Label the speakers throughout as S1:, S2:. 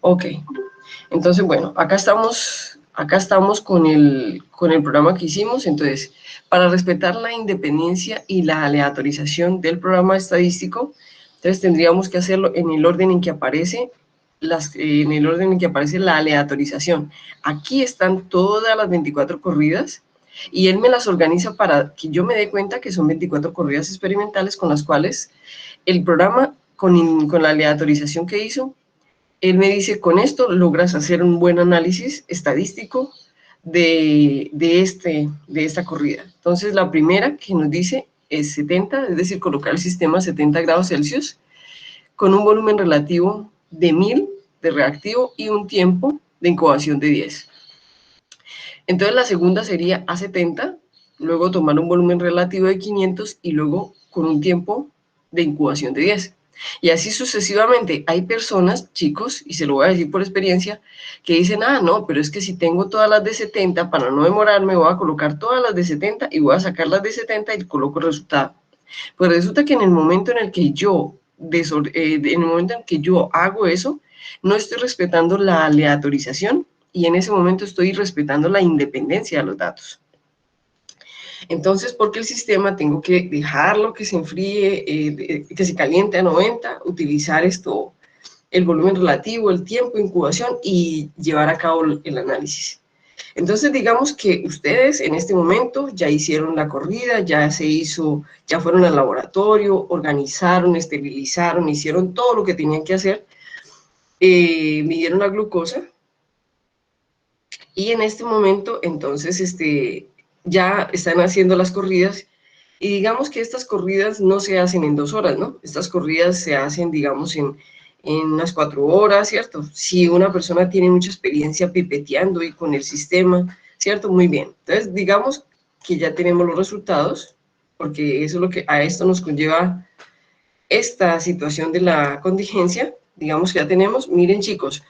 S1: Ok, entonces bueno, acá estamos con el programa que hicimos. Entonces, para respetar la independencia y la aleatorización del programa estadístico, entonces tendríamos que hacerlo en el orden en que aparece la aleatorización. Aquí están todas las 24 corridas y él me las organiza para que yo me dé cuenta que son 24 corridas experimentales con las cuales el programa, con la aleatorización que hizo, él me dice, con esto logras hacer un buen análisis estadístico de esta corrida. Entonces, la primera que nos dice es 70, es decir, colocar el sistema a 70 grados Celsius con un volumen relativo de 1000 de reactivo y un tiempo de incubación de 10. Entonces, la segunda sería a 70, luego tomar un volumen relativo de 500 y luego con un tiempo de incubación de 10. Y así sucesivamente. Hay personas, chicos, y se lo voy a decir por experiencia, que dicen, no, pero es que si tengo todas las de 70, para no demorarme, voy a colocar todas las de 70 y voy a sacar las de 70 y coloco el resultado. Pues resulta que en el momento en el que yo hago eso, no estoy respetando la aleatorización y en ese momento estoy respetando la independencia de los datos. Entonces, porque el sistema tengo que dejarlo que se enfríe, que se caliente a 90, utilizar el volumen relativo, el tiempo de incubación y llevar a cabo el análisis. Entonces, digamos que ustedes en este momento ya hicieron la corrida, ya fueron al laboratorio, organizaron, esterilizaron, hicieron todo lo que tenían que hacer, midieron la glucosa y en este momento, entonces, ya están haciendo las corridas y digamos que estas corridas no se hacen en 2 horas, ¿no? Estas corridas se hacen, digamos, en unas 4 horas, ¿cierto? Si una persona tiene mucha experiencia pipeteando y con el sistema, ¿cierto? Muy bien. Entonces, digamos que ya tenemos los resultados, porque eso es lo que a esto nos conlleva esta situación de la contingencia. Digamos que ya tenemos. Miren, chicos,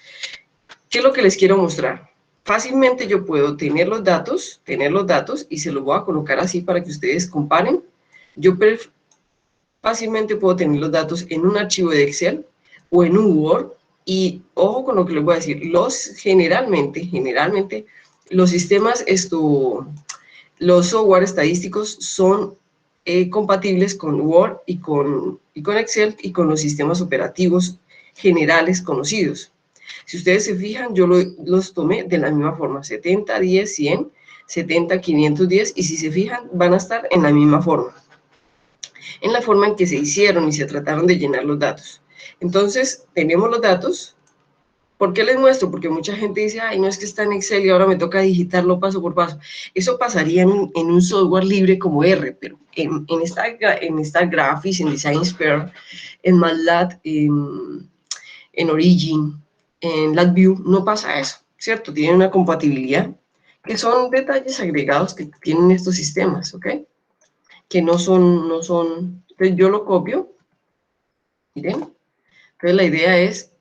S1: ¿qué es lo que les quiero mostrar? Fácilmente yo puedo tener los datos y se los voy a colocar así para que ustedes comparen. Yo fácilmente puedo tener los datos en un archivo de Excel o en un Word y ojo con lo que les voy a decir, generalmente los sistemas, los software estadísticos son compatibles con Word y con Excel y con los sistemas operativos generales conocidos. Si ustedes se fijan, yo los tomé de la misma forma, 70, 10, 100, 70, 510, y si se fijan, van a estar en la misma forma, en la forma en que se hicieron y se trataron de llenar los datos. Entonces, tenemos los datos. ¿Por qué les muestro? Porque mucha gente dice, no es que está en Excel y ahora me toca digitarlo paso por paso. Eso pasaría en un software libre como R, pero en StarGraphics, en DesignSphere, en MATLAB, en Origin, en LabVIEW, no pasa eso, ¿cierto? Tienen una compatibilidad, que son detalles agregados que tienen estos sistemas, ¿ok? Que no son, entonces yo lo copio, miren, entonces la idea es,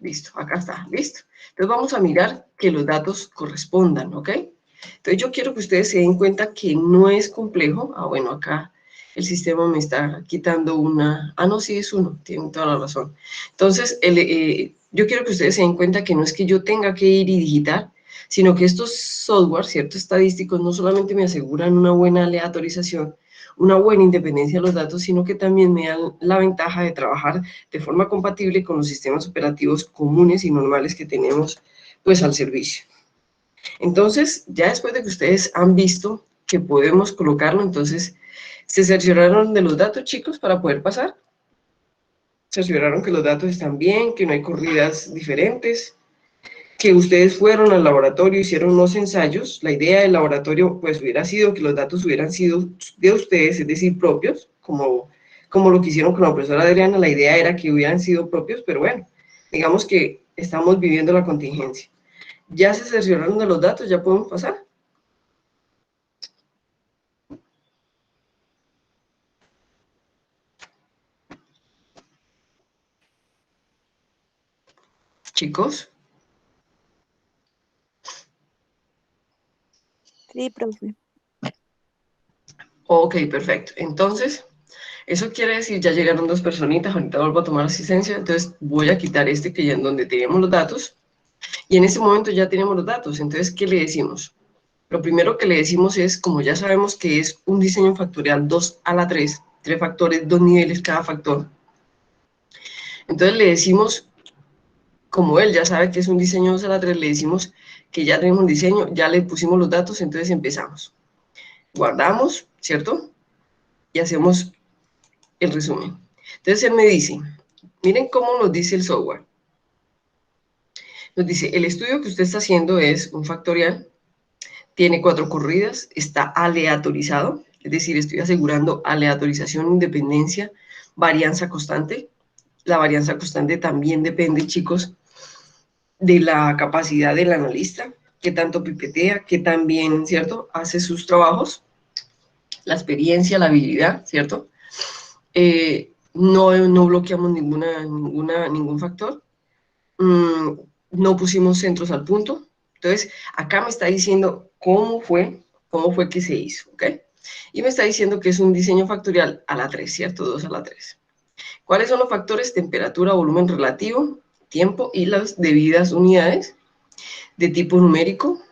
S1: listo, acá está, listo. Entonces vamos a mirar que los datos correspondan, ¿ok? Entonces yo quiero que ustedes se den cuenta que no es complejo. Bueno, acá el sistema me está quitando una, no, sí es uno, tienen toda la razón. Entonces, yo quiero que ustedes se den cuenta que no es que yo tenga que ir y digitar, sino que estos software, ciertos estadísticos, no solamente me aseguran una buena aleatorización, una buena independencia de los datos, sino que también me dan la ventaja de trabajar de forma compatible con los sistemas operativos comunes y normales que tenemos, pues, al servicio. Entonces, ya después de que ustedes han visto que podemos colocarlo, entonces, ¿se cercioraron de los datos, chicos, para poder pasar? ¿Cercioraron que los datos están bien, que no hay corridas diferentes? Que ustedes fueron al laboratorio, hicieron unos ensayos. La idea del laboratorio, pues, hubiera sido que los datos hubieran sido de ustedes, es decir, propios, como lo que hicieron con la profesora Adriana. La idea era que hubieran sido propios, pero bueno, digamos que estamos viviendo la contingencia. ¿Ya se cercioraron de los datos? ¿Ya podemos pasar? Chicos.
S2: Sí, profe.
S1: Ok, perfecto. Entonces, Eso quiere decir, ya llegaron 2 personitas, ahorita vuelvo a tomar asistencia, entonces voy a quitar este que ya en donde tenemos los datos, y en ese momento ya tenemos los datos, entonces, ¿qué le decimos? Lo primero que le decimos es, como ya sabemos que es un diseño factorial 2 a la 3, 3 factores, 2 niveles cada factor, entonces le decimos, como él ya sabe que es un diseño 2 a la 3, le decimos que ya tenemos un diseño, ya le pusimos los datos, entonces empezamos. Guardamos, ¿cierto? Y hacemos el resumen. Entonces él me dice, miren cómo nos dice el software. Nos dice, el estudio que usted está haciendo es un factorial, tiene 4 corridas, está aleatorizado, es decir, estoy asegurando aleatorización, independencia, varianza constante. La varianza constante también depende, chicos, de la capacidad del analista, que tanto pipetea, que también, ¿cierto?, hace sus trabajos, la experiencia, la habilidad, ¿cierto? No bloqueamos ningún factor. No pusimos centros al punto. Entonces, acá me está diciendo cómo fue que se hizo, ¿ok? Y me está diciendo que es un diseño factorial a la 3, ¿cierto? 2 a la 3. ¿Cuáles son los factores? Temperatura, volumen relativo, tiempo y las debidas unidades de tipo numérico.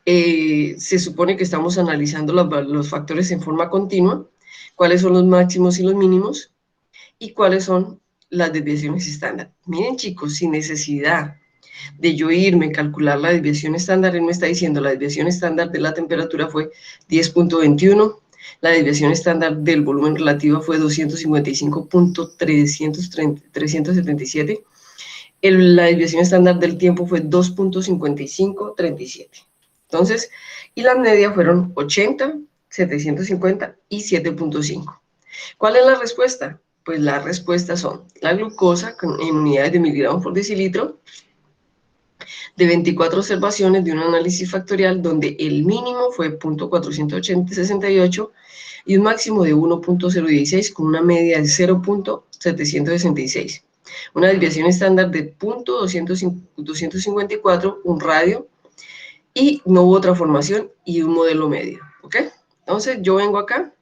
S1: Se supone que estamos analizando los factores en forma continua, cuáles son los máximos y los mínimos, y cuáles son las desviaciones estándar. Miren, chicos, sin necesidad de yo irme a calcular la desviación estándar, él me está diciendo la desviación estándar de la temperatura fue 10.21, la desviación estándar del volumen relativo fue 255.377, la desviación estándar del tiempo fue 2.5537. Entonces, y la media fueron 80, 750 y 7.5. ¿Cuál es la respuesta? Pues la respuesta son la glucosa en unidades de miligramos por decilitro, de 24 observaciones de un análisis factorial donde el mínimo fue 0.468 y un máximo de 1.016 con una media de 0.766. Una desviación estándar de 0.254, un radio, y no hubo transformación y un modelo medio, ¿ok? Entonces yo vengo acá,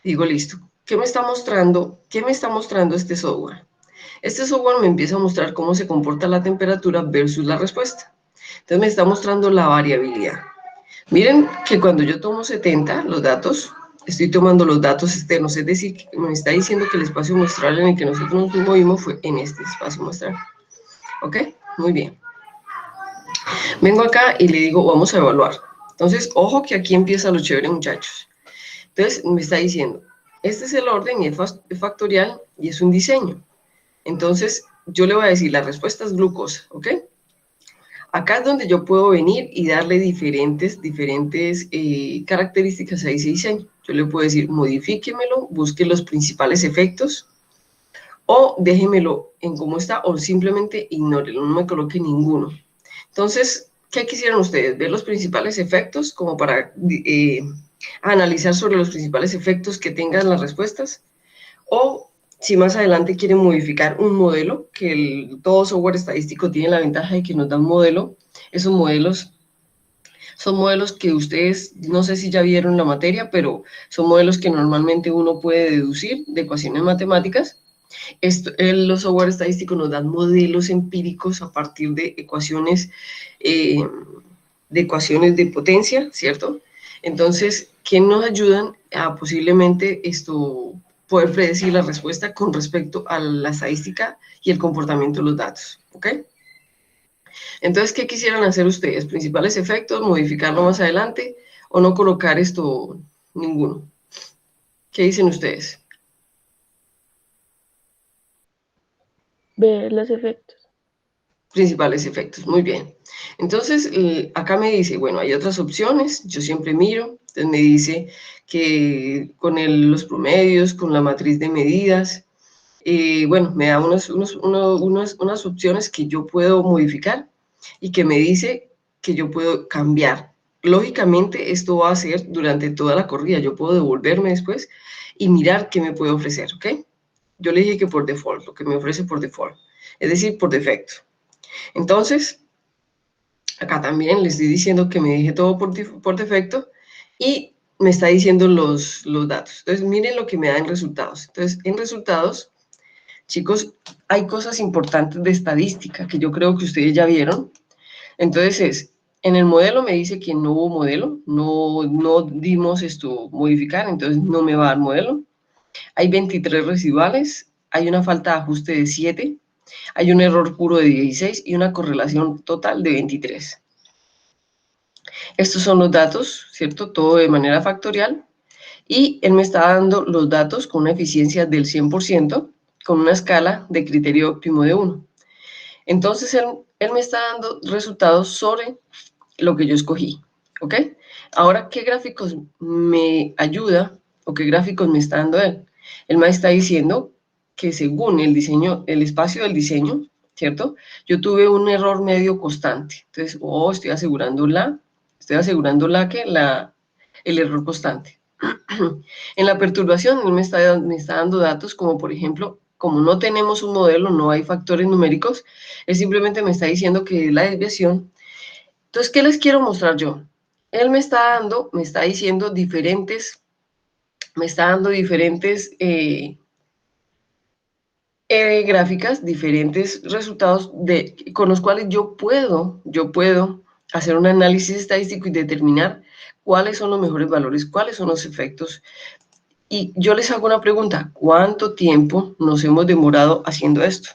S1: digo listo, ¿qué me está mostrando este software? Este software me empieza a mostrar cómo se comporta la temperatura versus la respuesta. Entonces me está mostrando la variabilidad. Miren que cuando yo tomo 70, los datos, estoy tomando los datos externos, es decir, que me está diciendo que el espacio muestral en el que nosotros nos movimos fue en este espacio muestral. ¿Ok? Muy bien. Vengo acá y le digo, vamos a evaluar. Entonces, ojo que aquí empieza lo chévere, muchachos. Entonces, me está diciendo, este es el orden y es factorial y es un diseño. Entonces, yo le voy a decir, la respuesta es glucosa, ¿ok? Acá es donde yo puedo venir y darle diferentes características a ese diseño. Yo le puedo decir, modifíquemelo, busque los principales efectos, o déjemelo en cómo está, o simplemente ignórelo, no me coloque ninguno. Entonces, ¿qué quisieran ustedes? ¿Ver los principales efectos como para analizar sobre los principales efectos que tengan las respuestas? O si más adelante quieren modificar un modelo, que todo software estadístico tiene la ventaja de que nos da un modelo, esos modelos son modelos que ustedes, no sé si ya vieron la materia, pero son modelos que normalmente uno puede deducir de ecuaciones matemáticas. Los software estadísticos nos dan modelos empíricos a partir de ecuaciones de potencia, ¿cierto? Entonces, que nos ayudan a posiblemente poder predecir la respuesta con respecto a la estadística y el comportamiento de los datos, ¿ok? Entonces, ¿qué quisieran hacer ustedes? ¿Principales efectos, modificarlo más adelante o no colocar ninguno? ¿Qué dicen ustedes?
S2: Ver los efectos.
S1: Principales efectos, muy bien. Entonces, acá me dice, bueno, hay otras opciones, yo siempre miro, entonces me dice que con los promedios, con la matriz de medidas, bueno, me da unas opciones que yo puedo modificar y que me dice que yo puedo cambiar. Lógicamente, esto va a ser durante toda la corrida, yo puedo devolverme después y mirar qué me puede ofrecer, ¿ok? Yo le dije que por default, lo que me ofrece por default, es decir, por defecto. Entonces, acá también les estoy diciendo que me deje todo por defecto y me está diciendo los datos. Entonces, miren lo que me da en resultados. Entonces, en resultados, chicos, hay cosas importantes de estadística que yo creo que ustedes ya vieron. Entonces, en el modelo me dice que no hubo modelo, no dimos esto modificar, entonces no me va a dar modelo. Hay 23 residuales, hay una falta de ajuste de 7, hay un error puro de 16 y una correlación total de 23. Estos son los datos, ¿cierto? Todo de manera factorial. Y él me está dando los datos con una eficiencia del 100%, con una escala de criterio óptimo de 1. Entonces, él me está dando resultados sobre lo que yo escogí, ¿ok? Ahora, ¿qué gráficos me ayuda o qué gráficos me está dando él? Él me está diciendo que según el diseño, el espacio del diseño, ¿cierto? Yo tuve un error medio constante. Entonces, estoy asegurando el error constante. En la perturbación, él me está dando datos como, por ejemplo, como no tenemos un modelo, no hay factores numéricos, él simplemente me está diciendo que la desviación. Entonces, ¿qué les quiero mostrar yo? Él me está diciendo diferentes gráficas, diferentes resultados con los cuales yo puedo hacer un análisis estadístico y determinar cuáles son los mejores valores, cuáles son los efectos. Y yo les hago una pregunta, ¿cuánto tiempo nos hemos demorado haciendo esto?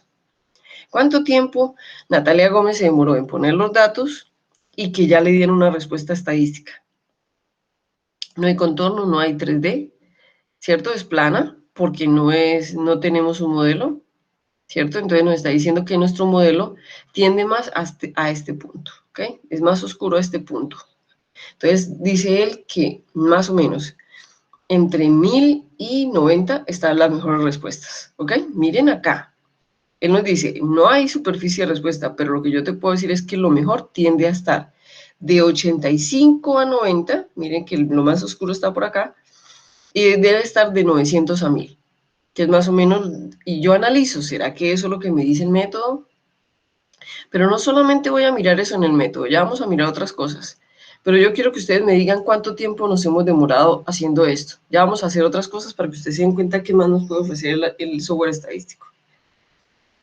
S1: ¿Cuánto tiempo Natalia Gómez se demoró en poner los datos y que ya le dieron una respuesta estadística? No hay contorno, no hay 3D, ¿cierto? Es plana porque no tenemos un modelo, ¿cierto? Entonces nos está diciendo que nuestro modelo tiende más a este punto, ¿ok? Es más oscuro a este punto. Entonces dice él que más o menos entre 1000 y 90 están las mejores respuestas, ¿ok? Miren acá. Él nos dice, no hay superficie de respuesta, pero lo que yo te puedo decir es que lo mejor tiende a estar de 85 a 90, miren que lo más oscuro está por acá, y debe estar de 900 a 1000, que es más o menos, y yo analizo, ¿será que eso es lo que me dice el método? Pero no solamente voy a mirar eso en el método, ya vamos a mirar otras cosas. Pero yo quiero que ustedes me digan cuánto tiempo nos hemos demorado haciendo esto. Ya vamos a hacer otras cosas para que ustedes se den cuenta qué más nos puede ofrecer el software estadístico.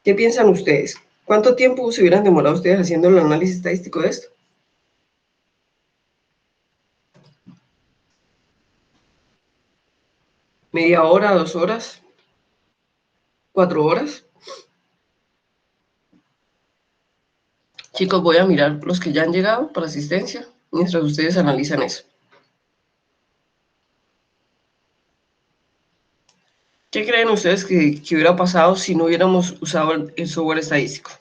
S1: ¿Qué piensan ustedes? ¿Cuánto tiempo se hubieran demorado ustedes haciendo el análisis estadístico de esto? ¿Media hora, 2 horas? 4 horas? Chicos, voy a mirar los que ya han llegado para asistencia mientras ustedes analizan eso. ¿Qué creen ustedes que hubiera pasado si no hubiéramos usado el software estadístico?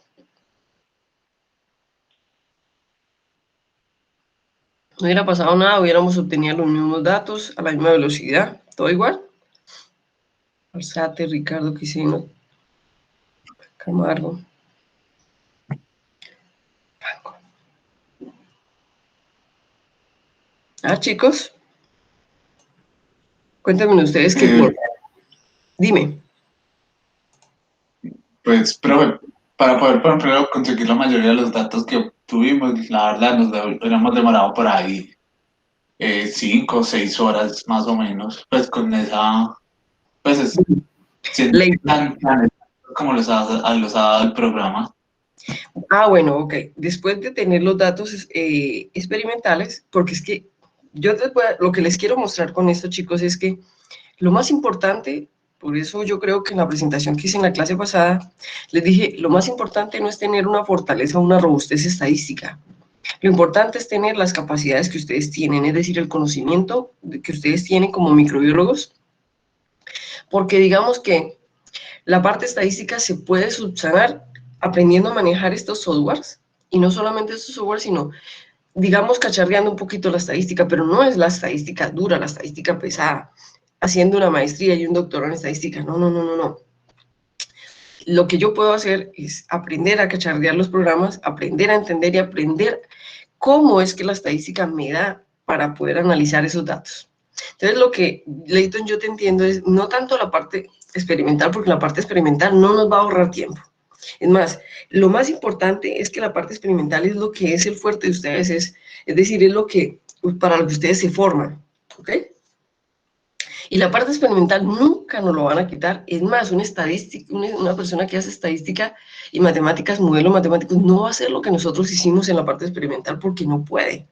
S1: No hubiera pasado nada, hubiéramos obtenido los mismos datos a la misma velocidad, todo igual. Alzate, Ricardo Quisino, Camargo. Chicos, cuéntenme ustedes qué piensan. Dime.
S2: Pues, pero para poder, por ejemplo, conseguir la mayoría de los datos que obtuvimos, la verdad nos hubiéramos demorado por ahí 5 o 6 horas más o menos, pues con esa, pues es siendo tan como los ha dado el programa.
S1: Bueno, ok. Después de tener los datos experimentales, porque es que yo lo que les quiero mostrar con esto, chicos, es que lo más importante, por eso yo creo que en la presentación que hice en la clase pasada, les dije, lo más importante no es tener una fortaleza o una robustez estadística. Lo importante es tener las capacidades que ustedes tienen, es decir, el conocimiento que ustedes tienen como microbiólogos, porque digamos que la parte estadística se puede subsanar aprendiendo a manejar estos softwares, y no solamente estos softwares, sino, digamos, cacharreando un poquito la estadística, pero no es la estadística dura, la estadística pesada, haciendo una maestría y un doctorado en estadística, no. Lo que yo puedo hacer es aprender a cacharrear los programas, aprender a entender y aprender cómo es que la estadística me da para poder analizar esos datos. Entonces, lo que, Leighton, yo te entiendo es no tanto la parte experimental, porque la parte experimental no nos va a ahorrar tiempo. Es más, lo más importante es que la parte experimental es lo que es el fuerte de ustedes, es decir, es lo que, para lo que ustedes se forman, ¿ok? Y la parte experimental nunca nos lo van a quitar. Es más, una persona que hace estadística y matemáticas, modelos matemáticos, no va a hacer lo que nosotros hicimos en la parte experimental porque no puede.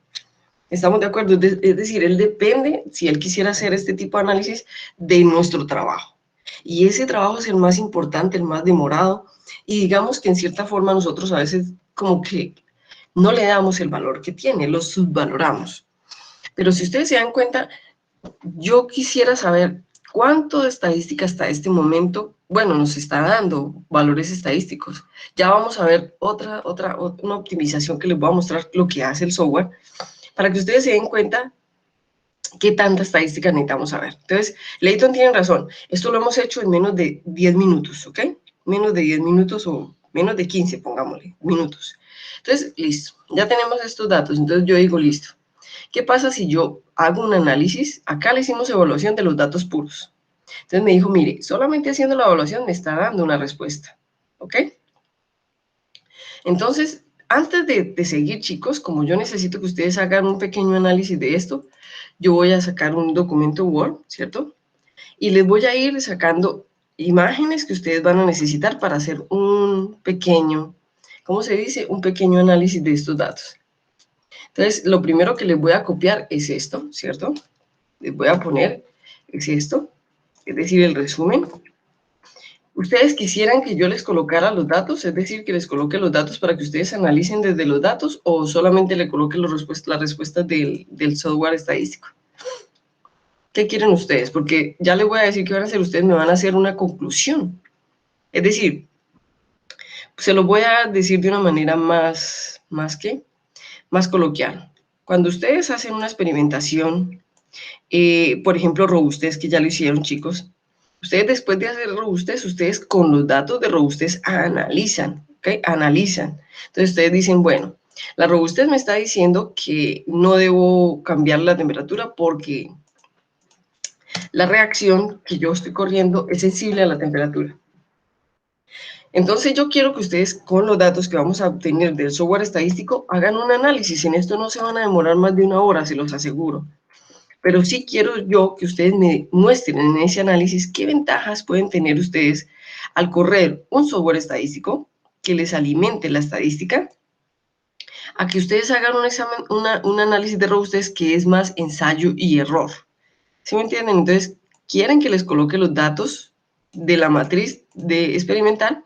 S1: ¿Estamos de acuerdo? Es decir, él depende, si él quisiera hacer este tipo de análisis, de nuestro trabajo. Y ese trabajo es el más importante, el más demorado. Y digamos que en cierta forma nosotros a veces como que no le damos el valor que tiene, lo subvaloramos. Pero si ustedes se dan cuenta, yo quisiera saber cuánto de estadística hasta este momento, bueno, nos está dando valores estadísticos. Ya vamos a ver una optimización que les voy a mostrar lo que hace el software, para que ustedes se den cuenta qué tanta estadística necesitamos saber. Entonces, Leighton tiene razón. Esto lo hemos hecho en menos de 10 minutos, ¿ok? Menos de 10 minutos o menos de 15, pongámosle, minutos. Entonces, listo. Ya tenemos estos datos. Entonces, yo digo, listo. ¿Qué pasa si yo hago un análisis? Acá le hicimos evaluación de los datos puros. Entonces me dijo, mire, solamente haciendo la evaluación me está dando una respuesta, ¿ok? Entonces, antes de seguir, chicos, como yo necesito que ustedes hagan un pequeño análisis de esto, yo voy a sacar un documento Word, ¿cierto? Y les voy a ir sacando imágenes que ustedes van a necesitar para hacer un pequeño, ¿cómo se dice? Un pequeño análisis de estos datos. Entonces, lo primero que les voy a copiar es esto, ¿cierto? Les voy a poner, es esto, es decir, el resumen. Ustedes quisieran que yo les colocara los datos, es decir, que les coloque los datos para que ustedes analicen desde los datos, o solamente le coloque las respuestas del software estadístico. ¿Qué quieren ustedes? Porque ya les voy a decir qué van a hacer, ustedes me van a hacer una conclusión. Es decir, se lo voy a decir de una manera más coloquial. Cuando ustedes hacen una experimentación, por ejemplo, robustez, que ya lo hicieron, chicos, ustedes después de hacer robustez, ustedes con los datos de robustez analizan, ¿ok? Analizan. Entonces ustedes dicen, bueno, la robustez me está diciendo que no debo cambiar la temperatura porque la reacción que yo estoy corriendo es sensible a la temperatura. Entonces yo quiero que ustedes con los datos que vamos a obtener del software estadístico hagan un análisis. En esto no se van a demorar más de 1 hora, se los aseguro. Pero sí quiero yo que ustedes me muestren en ese análisis qué ventajas pueden tener ustedes al correr un software estadístico que les alimente la estadística, a que ustedes hagan un examen, un análisis de robustez que es más ensayo y error. ¿Sí me entienden? Entonces, ¿quieren que les coloque los datos de la matriz de experimental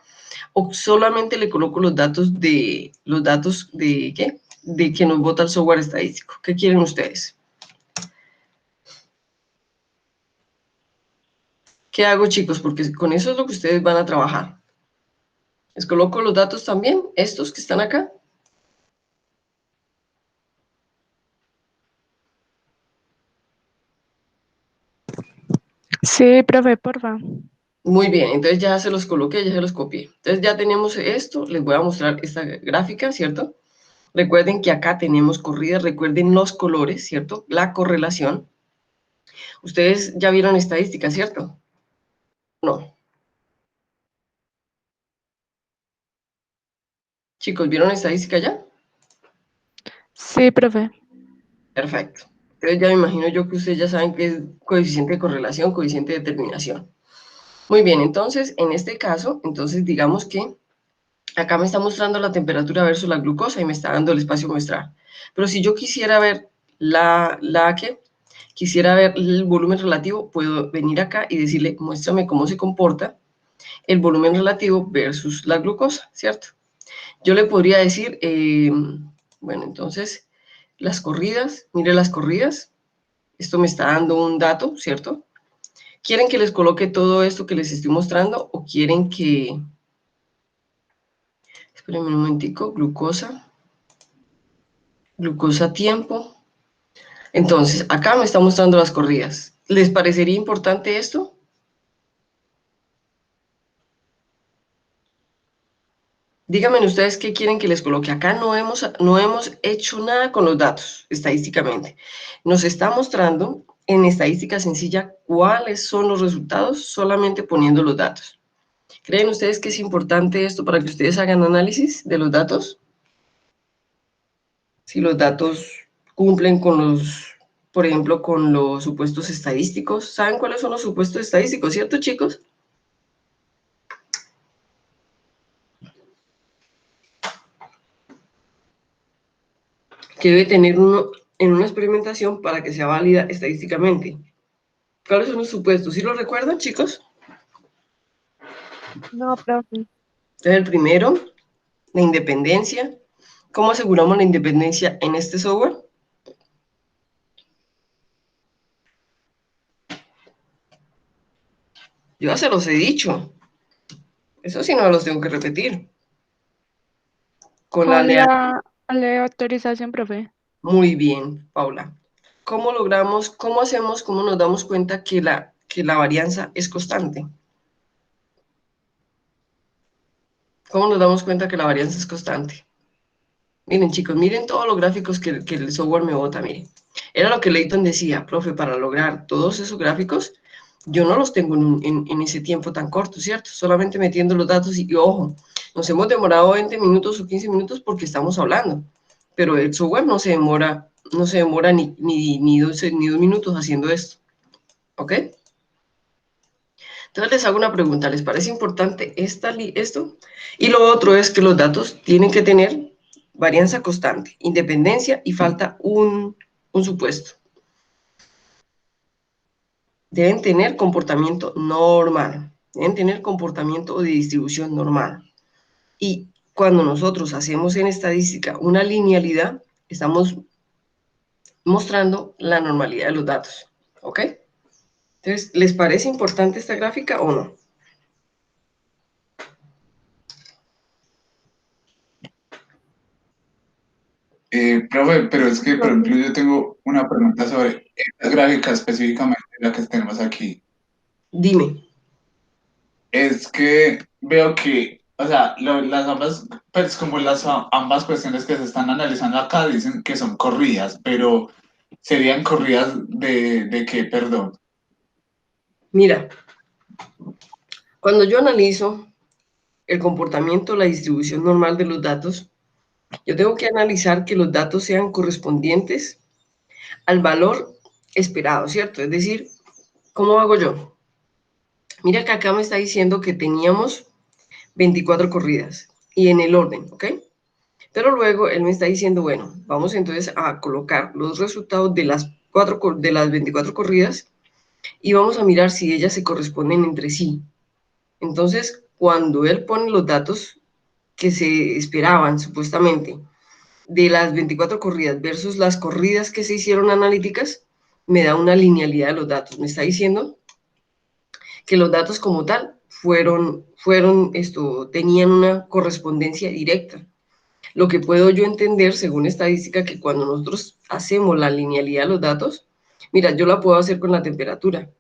S1: o solamente le coloco los datos de ¿qué? De que nos bota el software estadístico? ¿Qué quieren ustedes? ¿Qué hago, chicos? Porque con eso es lo que ustedes van a trabajar. Les coloco los datos también, estos que están acá.
S3: Sí, profe, porfa.
S1: Muy bien, entonces ya se los coloqué, ya se los copié. Entonces ya tenemos esto, les voy a mostrar esta gráfica, ¿cierto? Recuerden que acá tenemos corridas, recuerden los colores, ¿cierto? La correlación. Ustedes ya vieron estadística, ¿cierto? No. Chicos, ¿vieron estadística ya?
S3: Sí, profe.
S1: Perfecto. Entonces ya me imagino yo que ustedes ya saben qué es coeficiente de correlación, coeficiente de determinación. Muy bien, entonces, en este caso, entonces digamos que acá me está mostrando la temperatura versus la glucosa y me está dando el espacio muestral. Pero si yo quisiera ver quisiera ver el volumen relativo, puedo venir acá y decirle, muéstrame cómo se comporta el volumen relativo versus la glucosa, ¿cierto? Yo le podría decir, bueno, entonces, las corridas, mire las corridas, esto me está dando un dato, ¿cierto? ¿Quieren que les coloque todo esto que les estoy mostrando o quieren que... Espérenme un momentico, glucosa tiempo. Entonces, acá me está mostrando las corridas. ¿Les parecería importante esto? Díganme ustedes qué quieren que les coloque. Acá no hemos hecho nada con los datos estadísticamente. Nos está mostrando en estadística sencilla cuáles son los resultados solamente poniendo los datos. ¿Creen ustedes que es importante esto para que ustedes hagan análisis de los datos? Si los datos cumplen con por ejemplo, con los supuestos estadísticos. ¿Saben cuáles son los supuestos estadísticos, cierto, chicos? Que debe tener uno en una experimentación para que sea válida estadísticamente. ¿Cuáles son los supuestos? ¿Sí lo recuerdan, chicos?
S3: No, profe.
S1: Entonces, el primero, la independencia. ¿Cómo aseguramos la independencia en este software? Yo ya se los he dicho. Eso sí no los tengo que repetir. Con la
S3: Con
S1: lealtad.
S3: la aleatorización, profe.
S1: Muy bien, Paula. ¿Cómo logramos, cómo hacemos, cómo nos damos cuenta que la varianza es constante? ¿Cómo nos damos cuenta que la varianza es constante? Miren, chicos, miren todos los gráficos que el software me bota, miren. Era lo que Leighton decía, profe, para lograr todos esos gráficos, yo no los tengo en ese tiempo tan corto, ¿cierto? Solamente metiendo los datos y, ojo, nos hemos demorado 20 minutos o 15 minutos porque estamos hablando, pero el software no se demora ni 12, ni 2 minutos haciendo esto, ¿ok? Entonces les hago una pregunta, ¿les parece importante esto? Y lo otro es que los datos tienen que tener varianza constante, independencia y falta un supuesto. Deben tener comportamiento normal, deben tener comportamiento de distribución normal. Y cuando nosotros hacemos en estadística una linealidad, estamos mostrando la normalidad de los datos, ¿ok? Entonces, ¿les parece importante esta gráfica o no?
S2: Profe, pero es que, por ejemplo, yo tengo una pregunta sobre esta gráfica específicamente, la que tenemos aquí.
S1: Dime.
S2: Es que veo que, o sea, las ambas, pues como ambas cuestiones que se están analizando acá dicen que son corridas, pero serían corridas de qué, perdón.
S1: Mira, cuando yo analizo el comportamiento, la distribución normal de los datos, yo tengo que analizar que los datos sean correspondientes al valor esperado, ¿cierto? Es decir, ¿cómo hago yo? Mira que acá me está diciendo que teníamos 24 corridas y en el orden, ¿ok? Pero luego él me está diciendo, bueno, vamos entonces a colocar los resultados de de las 24 corridas y vamos a mirar si ellas se corresponden entre sí. Entonces, cuando él pone los datos que se esperaban supuestamente de las 24 corridas versus las corridas que se hicieron analíticas, me da una linealidad de los datos. Me está diciendo que los datos como tal tenían una correspondencia directa. Lo que puedo yo entender, según estadística, que cuando nosotros hacemos la linealidad de los datos, mira, yo la puedo hacer con la temperatura.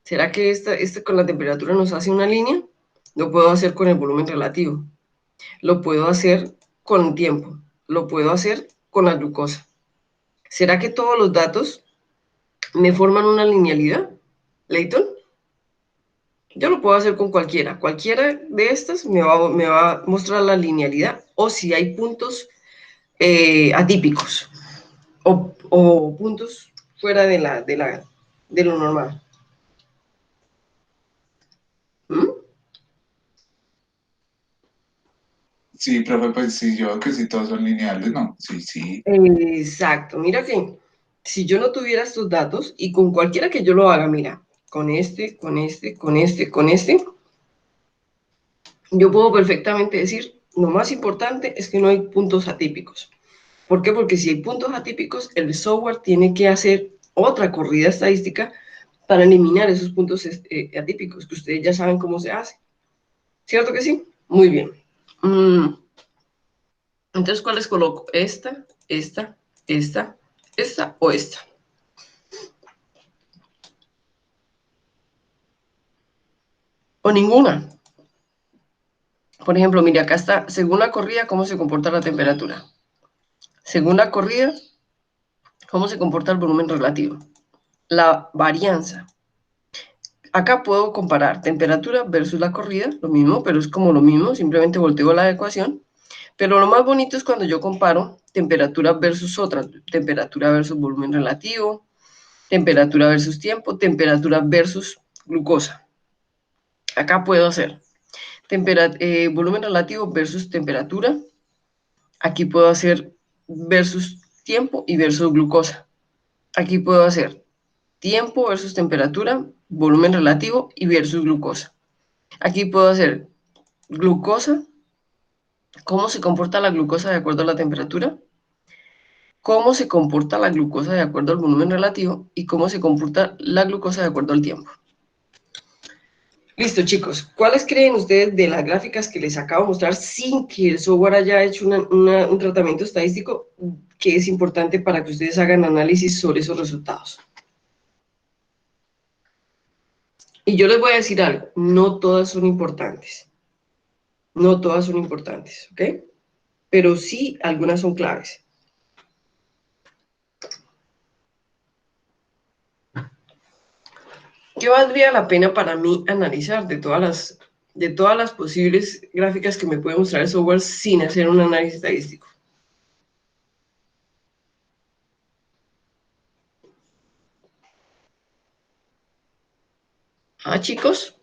S1: ¿Será que esta con la temperatura nos hace una línea? Lo puedo hacer con el volumen relativo. Lo puedo hacer con el tiempo. Lo puedo hacer con la glucosa. ¿Será que todos los datos me forman una linealidad, Leighton? Yo lo puedo hacer con cualquiera. Cualquiera de estas me va a mostrar la linealidad o si hay puntos atípicos o puntos fuera de lo normal. ¿Mm?
S2: Sí, profe, pues sí, yo veo que sí, todos son lineales, ¿no? Sí, sí.
S1: Exacto. Mira que si yo no tuviera estos datos y con cualquiera que yo lo haga, mira, con este, yo puedo perfectamente decir, lo más importante es que no hay puntos atípicos. ¿Por qué? Porque si hay puntos atípicos, el software tiene que hacer otra corrida estadística para eliminar esos puntos atípicos, que ustedes ya saben cómo se hace. ¿Cierto que sí? Muy bien. Entonces, ¿cuáles coloco? Esta o esta. O ninguna. Por ejemplo, mire, acá está, según la corrida, cómo se comporta la temperatura. Según la corrida, cómo se comporta el volumen relativo. La varianza. Acá puedo comparar temperatura versus la corrida, lo mismo, pero es como lo mismo, simplemente volteo la ecuación. Pero lo más bonito es cuando yo comparo temperatura versus otra, temperatura versus volumen relativo, temperatura versus tiempo, temperatura versus glucosa. Acá puedo hacer volumen relativo versus temperatura. Aquí puedo hacer versus tiempo y versus glucosa. Aquí puedo hacer tiempo versus temperatura, volumen relativo y versus glucosa. Aquí puedo hacer glucosa, cómo se comporta la glucosa de acuerdo a la temperatura, cómo se comporta la glucosa de acuerdo al volumen relativo y cómo se comporta la glucosa de acuerdo al tiempo. Listo, chicos. ¿Cuáles creen ustedes de las gráficas que les acabo de mostrar sin que el software haya hecho un tratamiento estadístico que es importante para que ustedes hagan análisis sobre esos resultados? Y yo les voy a decir algo, no todas son importantes. No todas son importantes, ¿ok? Pero sí algunas son claves. ¿Qué valdría la pena para mí analizar de todas las posibles gráficas que me puede mostrar el software sin hacer un análisis estadístico? Ah, chicos,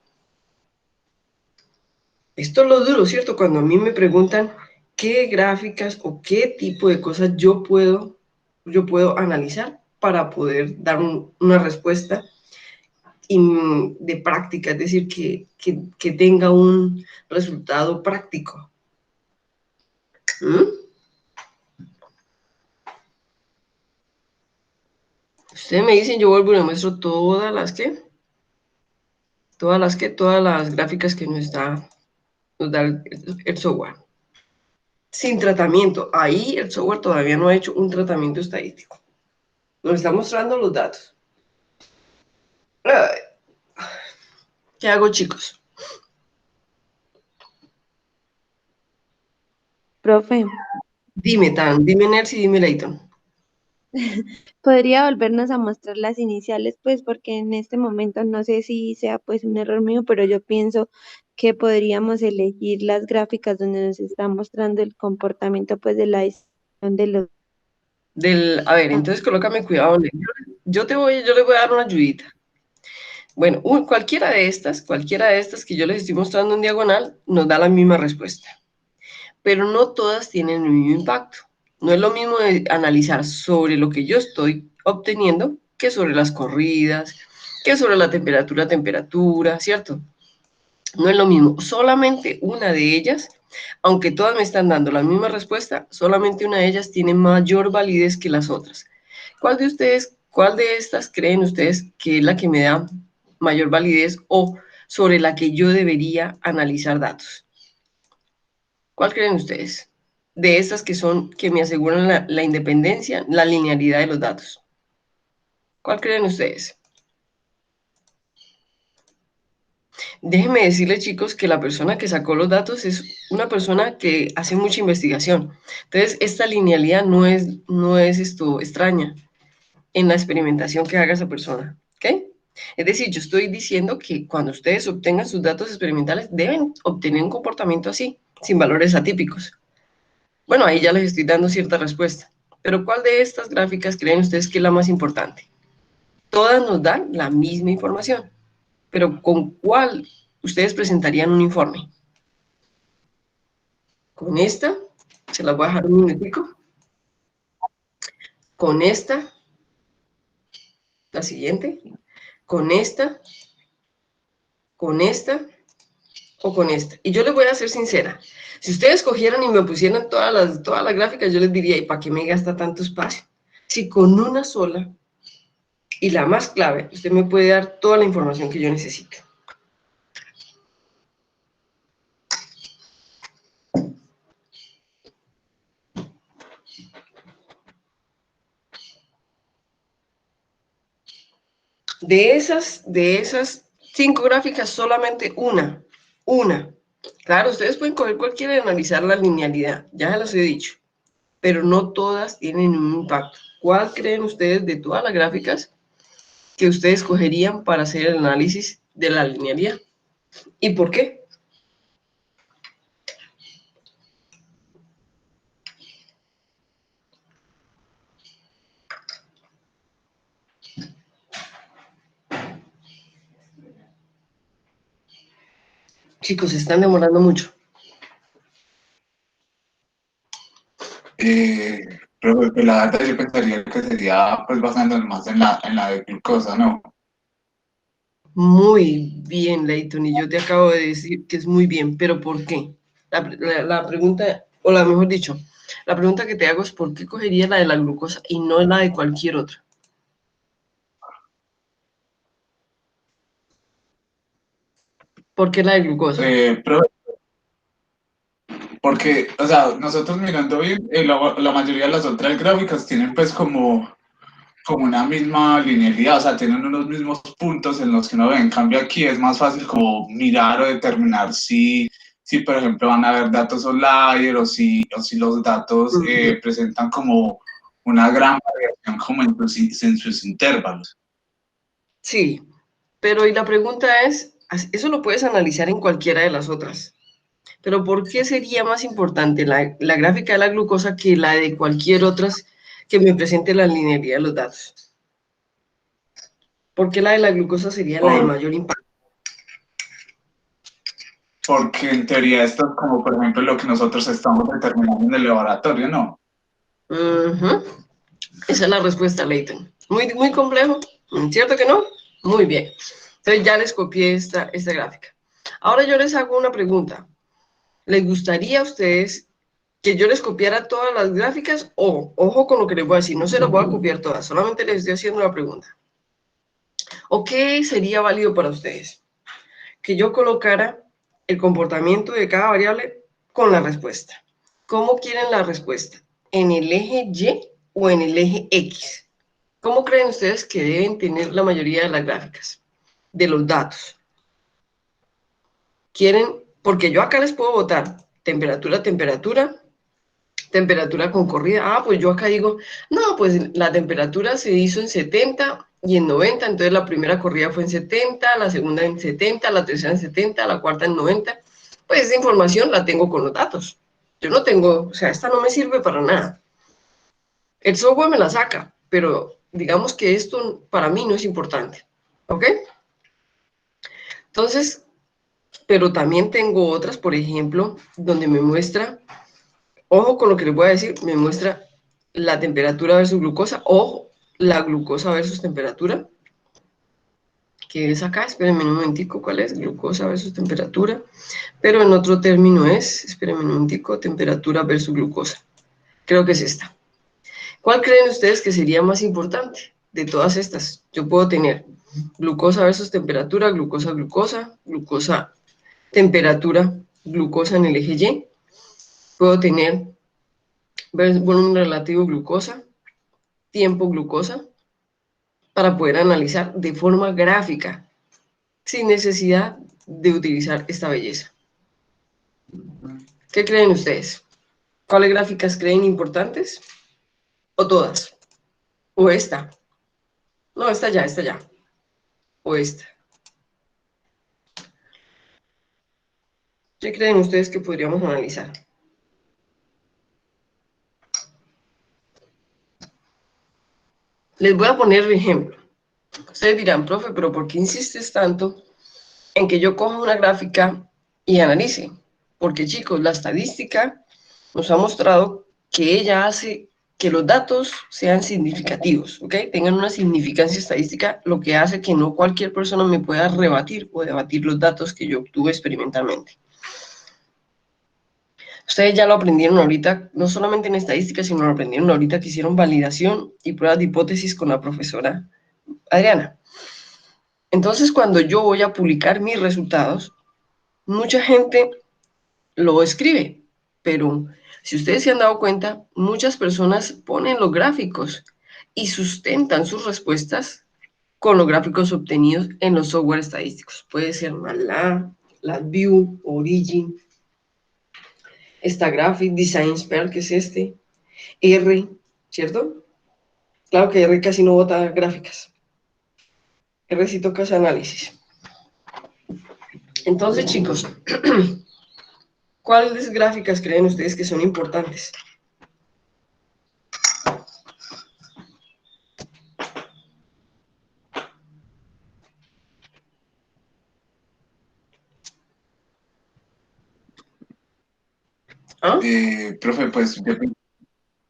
S1: esto es lo duro, ¿cierto? Cuando a mí me preguntan qué gráficas o qué tipo de cosas yo puedo analizar para poder dar una respuesta de práctica, es decir, que tenga un resultado práctico. ¿Mm? Ustedes me dicen, yo vuelvo y les muestro todas las gráficas que nos da el software. Sin tratamiento. Ahí el software todavía no ha hecho un tratamiento estadístico. Nos está mostrando los datos. ¿Qué hago, chicos?
S4: Profe,
S1: Dime Nelcy, dime Leighton.
S4: ¿podría volvernos a mostrar las iniciales? Pues porque en este momento no sé si sea pues un error mío, pero yo pienso que podríamos elegir las gráficas donde nos está mostrando el comportamiento pues de la decisión de los...
S1: A ver, entonces colócame cuidado. Yo les voy a dar una ayudita. Bueno, cualquiera de estas que yo les estoy mostrando en diagonal, nos da la misma respuesta. Pero no todas tienen el mismo impacto. No es lo mismo de analizar sobre lo que yo estoy obteniendo que sobre las corridas, que sobre la temperatura, ¿cierto? No es lo mismo. Solamente una de ellas, aunque todas me están dando la misma respuesta, solamente una de ellas tiene mayor validez que las otras. Cuál de estas creen ustedes que es la que me da mayor validez o sobre la que yo debería analizar datos? ¿Cuál creen ustedes? De estas que me aseguran la independencia, la linealidad de los datos. ¿Cuál creen ustedes? Déjenme decirles, chicos, que la persona que sacó los datos es una persona que hace mucha investigación. Entonces, esta linealidad no es esto extraña en la experimentación que haga esa persona. ¿Ok? Es decir, yo estoy diciendo que cuando ustedes obtengan sus datos experimentales, deben obtener un comportamiento así, sin valores atípicos. Bueno, ahí ya les estoy dando cierta respuesta. Pero ¿cuál de estas gráficas creen ustedes que es la más importante? Todas nos dan la misma información, pero ¿con cuál ustedes presentarían un informe? ¿Con esta? Se las voy a dejar un minutico. ¿Con esta? La siguiente. ¿Con esta? ¿Con esta? ¿O con esta? Y yo les voy a ser sincera. Si ustedes cogieran y me pusieran todas las gráficas, yo les diría, ¿y para qué me gasta tanto espacio? Si con una sola, y la más clave, usted me puede dar toda la información que yo necesito. De esas 5 gráficas, solamente una. Claro, ustedes pueden coger cualquiera y analizar la linealidad, ya se los he dicho, pero no todas tienen un impacto. ¿Cuál creen ustedes de todas las gráficas que ustedes cogerían para hacer el análisis de la linealidad? ¿Y por qué? Chicos, se están demorando mucho.
S2: Pero pues, la verdad yo pensaría que sería pues basándonos más en la de glucosa, ¿no?
S1: Muy bien, Leighton, y yo te acabo de decir que es muy bien, pero ¿por qué? La pregunta, o la mejor dicho, la pregunta que te hago es ¿por qué cogería la de la glucosa y no la de cualquier otra? ¿Por qué la de glucosa?
S2: Pero porque, o sea, nosotros mirando bien, la mayoría de las otras gráficas tienen pues como una misma linealidad, o sea, tienen unos mismos puntos en los que uno ve. En cambio aquí es más fácil como mirar o determinar si por ejemplo van a haber datos outlier o si los datos
S1: Ujú.
S2: presentan como una gran variación como en sus intervalos.
S1: Sí, pero y la pregunta es, eso lo puedes analizar en cualquiera de las otras, pero ¿por qué sería más importante la gráfica de la glucosa que la de cualquier otra que me presente la linealidad de los datos? ¿Por qué la de la glucosa sería la de
S2: Por,
S1: mayor impacto?
S2: porque en teoría esto es como por ejemplo lo que nosotros estamos determinando en el laboratorio, ¿no?
S1: Ujú. Esa es la respuesta, Leighton. Muy, muy complejo, ¿cierto que no? Muy bien. Entonces ya les copié esta gráfica. Ahora yo les hago una pregunta. ¿Les gustaría a ustedes que yo les copiara todas las gráficas o, ojo con lo que les voy a decir, no se las voy a copiar todas, solamente les estoy haciendo una pregunta? ¿O qué sería válido para ustedes? Que yo colocara el comportamiento de cada variable con la respuesta. ¿Cómo quieren la respuesta? ¿En el eje Y o en el eje X? ¿Cómo creen ustedes que deben tener la mayoría de las gráficas? De los datos. ¿Quieren? Porque yo acá les puedo botar temperatura, temperatura, temperatura con corrida. Ah, pues yo acá digo, no, pues la temperatura se hizo en 70 y en 90, entonces la primera corrida fue en 70, la segunda en 70, la tercera en 70, la cuarta en 90. Pues esa información la tengo con los datos. Yo no tengo, o sea, esta no me sirve para nada. El software me la saca, pero digamos que esto para mí no es importante. ¿Ok? Entonces, pero también tengo otras, por ejemplo, donde me muestra, ojo con lo que les voy a decir, me muestra la temperatura versus glucosa, o la glucosa versus temperatura, que es acá, espérenme un momentico, ¿cuál es? Glucosa versus temperatura, pero en otro término es, espérenme un momentico, temperatura versus glucosa. Creo que es esta. ¿Cuál creen ustedes que sería más importante de todas estas? Yo puedo tener glucosa versus temperatura, glucosa, glucosa, glucosa, temperatura, glucosa en el eje Y. Puedo tener volumen relativo glucosa, tiempo glucosa, para poder analizar de forma gráfica, sin necesidad de utilizar esta belleza. ¿Qué creen ustedes? ¿Cuáles gráficas creen importantes? ¿O todas? ¿O esta? No, esta ya, esta ya. ¿O esta? ¿Qué creen ustedes que podríamos analizar? Les voy a poner el ejemplo. Ustedes dirán, profe, pero ¿por qué insistes tanto en que yo coja una gráfica y analice? Porque, chicos, la estadística nos ha mostrado que ella hace que los datos sean significativos, ¿ok? Tengan una significancia estadística, lo que hace que no cualquier persona me pueda rebatir o debatir los datos que yo obtuve experimentalmente. Ustedes ya lo aprendieron ahorita, no solamente en estadística, sino lo aprendieron ahorita que hicieron validación y pruebas de hipótesis con la profesora Adriana. Entonces, cuando yo voy a publicar mis resultados, mucha gente lo escribe, pero si ustedes se han dado cuenta, muchas personas ponen los gráficos y sustentan sus respuestas con los gráficos obtenidos en los software estadísticos. Puede ser MATLAB, LabVIEW, Origin, esta Graphic Design Spell, que es este, R, ¿cierto? Claro que R casi no bota gráficas. R sí toca ese análisis. Entonces, chicos, ¿cuáles gráficas creen ustedes que son importantes? Ajá.
S2: Profe, pues yo pienso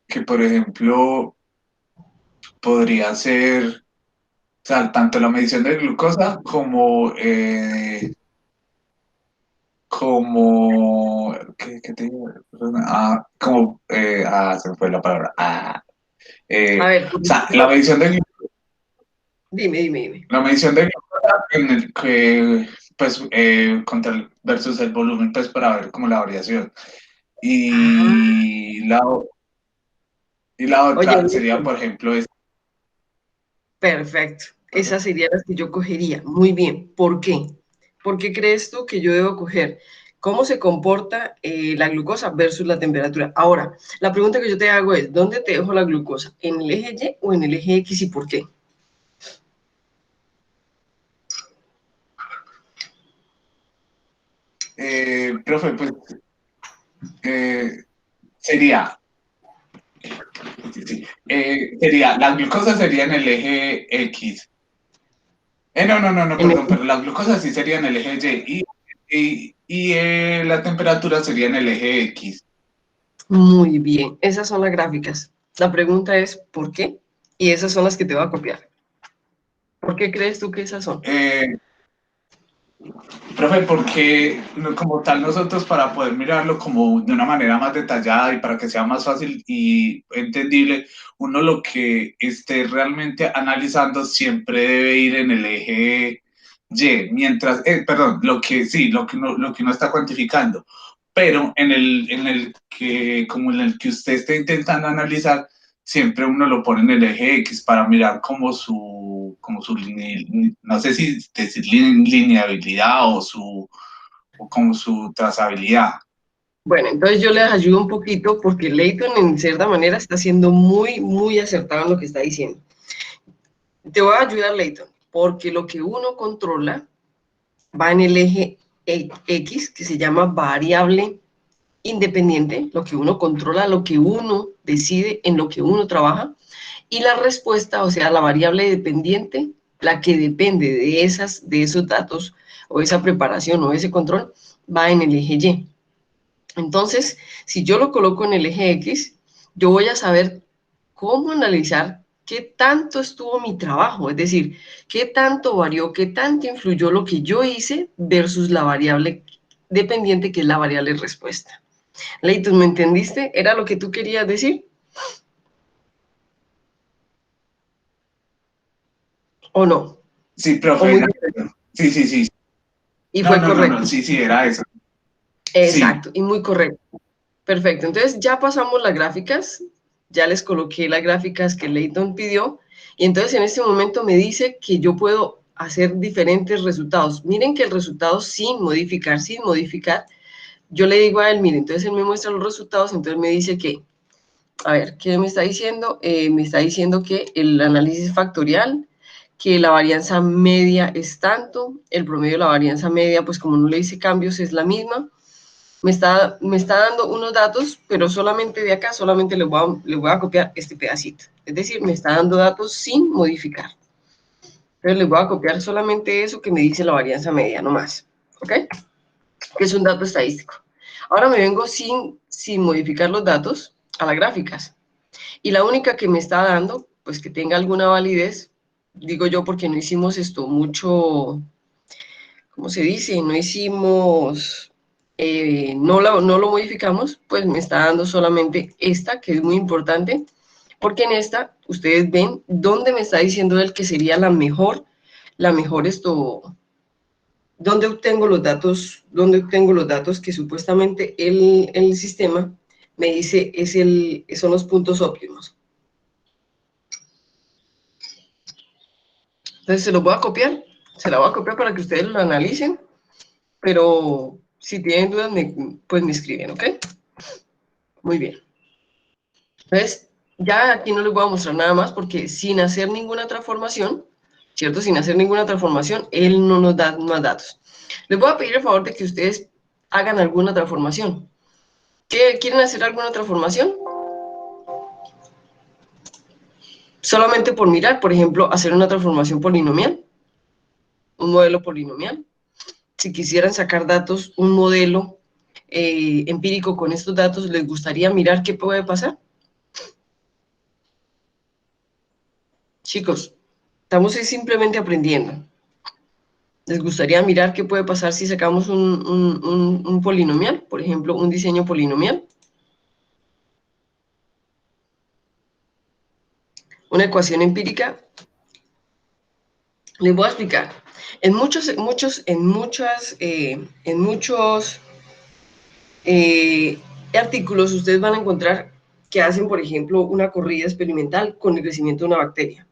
S2: que, por ejemplo, podría ser, o sea, tanto la medición de glucosa como, ¿qué te digo? Se me fue la palabra.
S1: A ver,
S2: O sea, la medición de
S1: dime.
S2: la medición de glucosa en el que, pues, versus el volumen, pues, para ver como la variación.
S1: Ah,
S2: Y la
S1: oye,
S2: otra sería, por ejemplo,
S1: perfecto. Esas serían las que yo cogería. Muy bien. ¿Por qué? ¿Por qué crees tú que yo debo coger? ¿Cómo se comporta la glucosa versus la temperatura? Ahora, la pregunta que yo te hago es, ¿dónde te dejo la glucosa? ¿En el eje Y o en el eje X y por qué?
S2: profe, pues, sería, la glucosa sería en el eje X. No,
S1: En
S2: perdón,
S1: el-
S2: pero la glucosa sí sería en el eje Y y la temperatura sería en el eje X.
S1: Muy bien. Esas son las gráficas. La pregunta es, ¿por qué? Y esas son las que te voy a copiar. ¿Por qué crees tú que esas son?
S2: Eh, Profe, porque como tal nosotros para poder mirarlo como de una manera más detallada y para que sea más fácil y entendible, uno lo que esté realmente analizando siempre debe ir en el eje Y, mientras, perdón, lo que uno está cuantificando, pero como en el que usted esté intentando analizar, siempre uno lo pone en el eje X para mirar no sé si decir lineabilidad o como su trazabilidad.
S1: Bueno, entonces yo les ayudo un poquito porque Leighton en cierta manera está siendo muy acertado en lo que está diciendo. Te voy a ayudar, Leighton, porque lo que uno controla va en el eje X, que se llama variable independiente, lo que uno controla, lo que uno decide, en lo que uno trabaja, y la respuesta, o sea, la variable dependiente, la que depende de esos datos, o esa preparación, o ese control, va en el eje Y. Entonces, si yo lo coloco en el eje X, yo voy a saber cómo analizar qué tanto estuvo mi trabajo, es decir, qué tanto varió, qué tanto influyó lo que yo hice versus la variable dependiente, que es la variable respuesta. Leighton, ¿me entendiste? ¿Era lo que tú querías decir? ¿O no?
S2: Sí,
S1: ¿O
S2: profe,
S1: muy
S2: no,
S1: diferente?
S2: sí.
S1: Y fue correcto.
S2: Sí, era eso. Sí,
S1: Exacto, y muy correcto. Perfecto, entonces ya pasamos las gráficas, ya les coloqué las gráficas que Leighton pidió, y entonces en este momento me dice que yo puedo hacer diferentes resultados. Miren que el resultado sin modificar, yo le digo a él, miren, entonces él me muestra los resultados, entonces me dice que, a ver, ¿qué me está diciendo? Me está diciendo que el análisis factorial, que la varianza media es tanto, el promedio de la varianza media, pues como no le dice cambios, es la misma. Me está dando unos datos, pero solamente de acá, solamente le voy a copiar este pedacito. Es decir, me está dando datos sin modificar. Entonces les voy a copiar solamente eso que me dice la varianza media, no más. ¿Ok? Que es un dato estadístico. Ahora me vengo sin modificar los datos a las gráficas. Y la única que me está dando, pues que tenga alguna validez, digo yo porque no hicimos esto mucho, ¿cómo se dice? No hicimos, no lo modificamos, pues me está dando solamente esta, que es muy importante, porque en esta ustedes ven dónde me está diciendo él que sería la mejor esto, dónde obtengo los datos que supuestamente el sistema me dice son los puntos óptimos. Entonces se la voy a copiar para que ustedes lo analicen, pero si tienen dudas, pues me escriben, ¿ok? Muy bien. Entonces, ya aquí no les voy a mostrar nada más porque sin hacer ninguna transformación, ¿cierto? Sin hacer ninguna transformación, él no nos da más datos. Les voy a pedir el favor de que ustedes hagan alguna transformación. ¿Quieren hacer alguna transformación? Solamente por mirar, por ejemplo, hacer una transformación polinomial, un modelo polinomial. Si quisieran sacar datos, un modelo empírico con estos datos, ¿les gustaría mirar qué puede pasar? Chicos, estamos simplemente aprendiendo. ¿Les gustaría mirar qué puede pasar si sacamos un polinomial? Por ejemplo, un diseño polinomial. Una ecuación empírica. Les voy a explicar. En muchos artículos ustedes van a encontrar que hacen, por ejemplo, una corrida experimental con el crecimiento de una bacteria.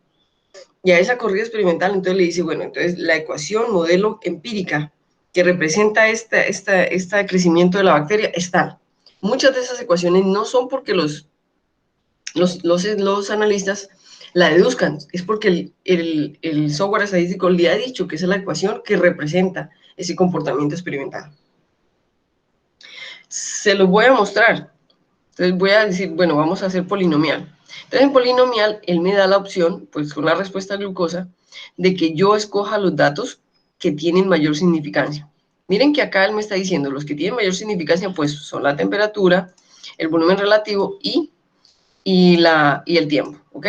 S1: Y a esa corrida experimental entonces le dice, bueno, entonces la ecuación modelo empírica que representa este crecimiento de la bacteria es tal. Muchas de esas ecuaciones no son porque los analistas la deduzcan, es porque el software estadístico le ha dicho que esa es la ecuación que representa ese comportamiento experimental. Se los voy a mostrar. Entonces voy a decir, bueno, vamos a hacer polinomial. Entonces en polinomial, él me da la opción, pues con la respuesta glucosa, de que yo escoja los datos que tienen mayor significancia. Miren que acá él me está diciendo, los que tienen mayor significancia, pues son la temperatura, el volumen relativo y el tiempo, ¿ok?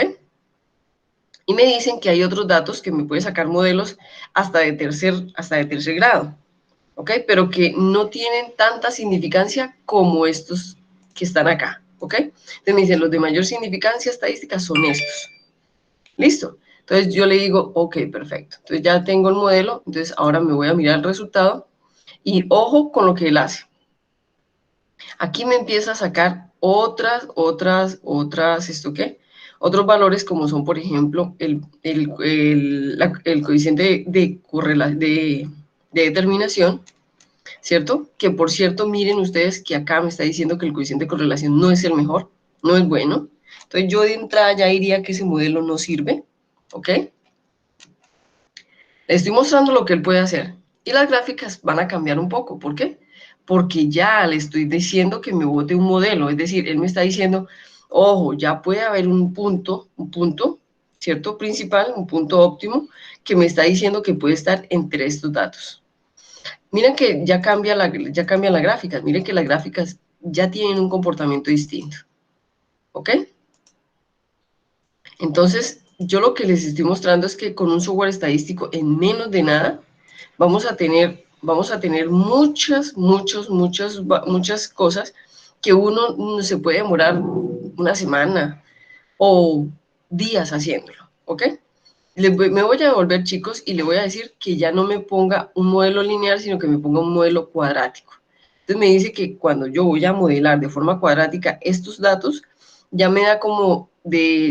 S1: Y me dicen que hay otros datos que me puede sacar modelos hasta de tercer grado, ¿ok? Pero que no tienen tanta significancia como estos que están acá, ¿ok? Entonces me dicen, los de mayor significancia estadística son estos. ¿Listo? Entonces yo le digo, ok, perfecto. Entonces ya tengo el modelo, entonces ahora me voy a mirar el resultado y ojo con lo que él hace. Aquí me empieza a sacar ¿esto qué? Otros valores como son, por ejemplo, el coeficiente de determinación, ¿cierto? Que, por cierto, miren ustedes que acá me está diciendo que el coeficiente de correlación no es el mejor, no es bueno. Entonces, yo de entrada ya diría que ese modelo no sirve, ¿ok? Le estoy mostrando lo que él puede hacer. Y las gráficas van a cambiar un poco. ¿Por qué? Porque ya le estoy diciendo que me bote un modelo. Es decir, él me está diciendo, ojo, ya puede haber un punto, ¿cierto? Principal, un punto óptimo, que me está diciendo que puede estar entre estos datos. Miren que ya cambian las gráficas. Miren que las gráficas ya tienen un comportamiento distinto. ¿Ok? Entonces, yo lo que les estoy mostrando es que con un software estadístico en menos de nada vamos a tener muchas cosas que uno no se puede demorar una semana o días haciéndolo, ¿ok? Me voy a devolver, chicos, y le voy a decir que ya no me ponga un modelo lineal, sino que me ponga un modelo cuadrático. Entonces me dice que cuando yo voy a modelar de forma cuadrática estos datos, ya me da como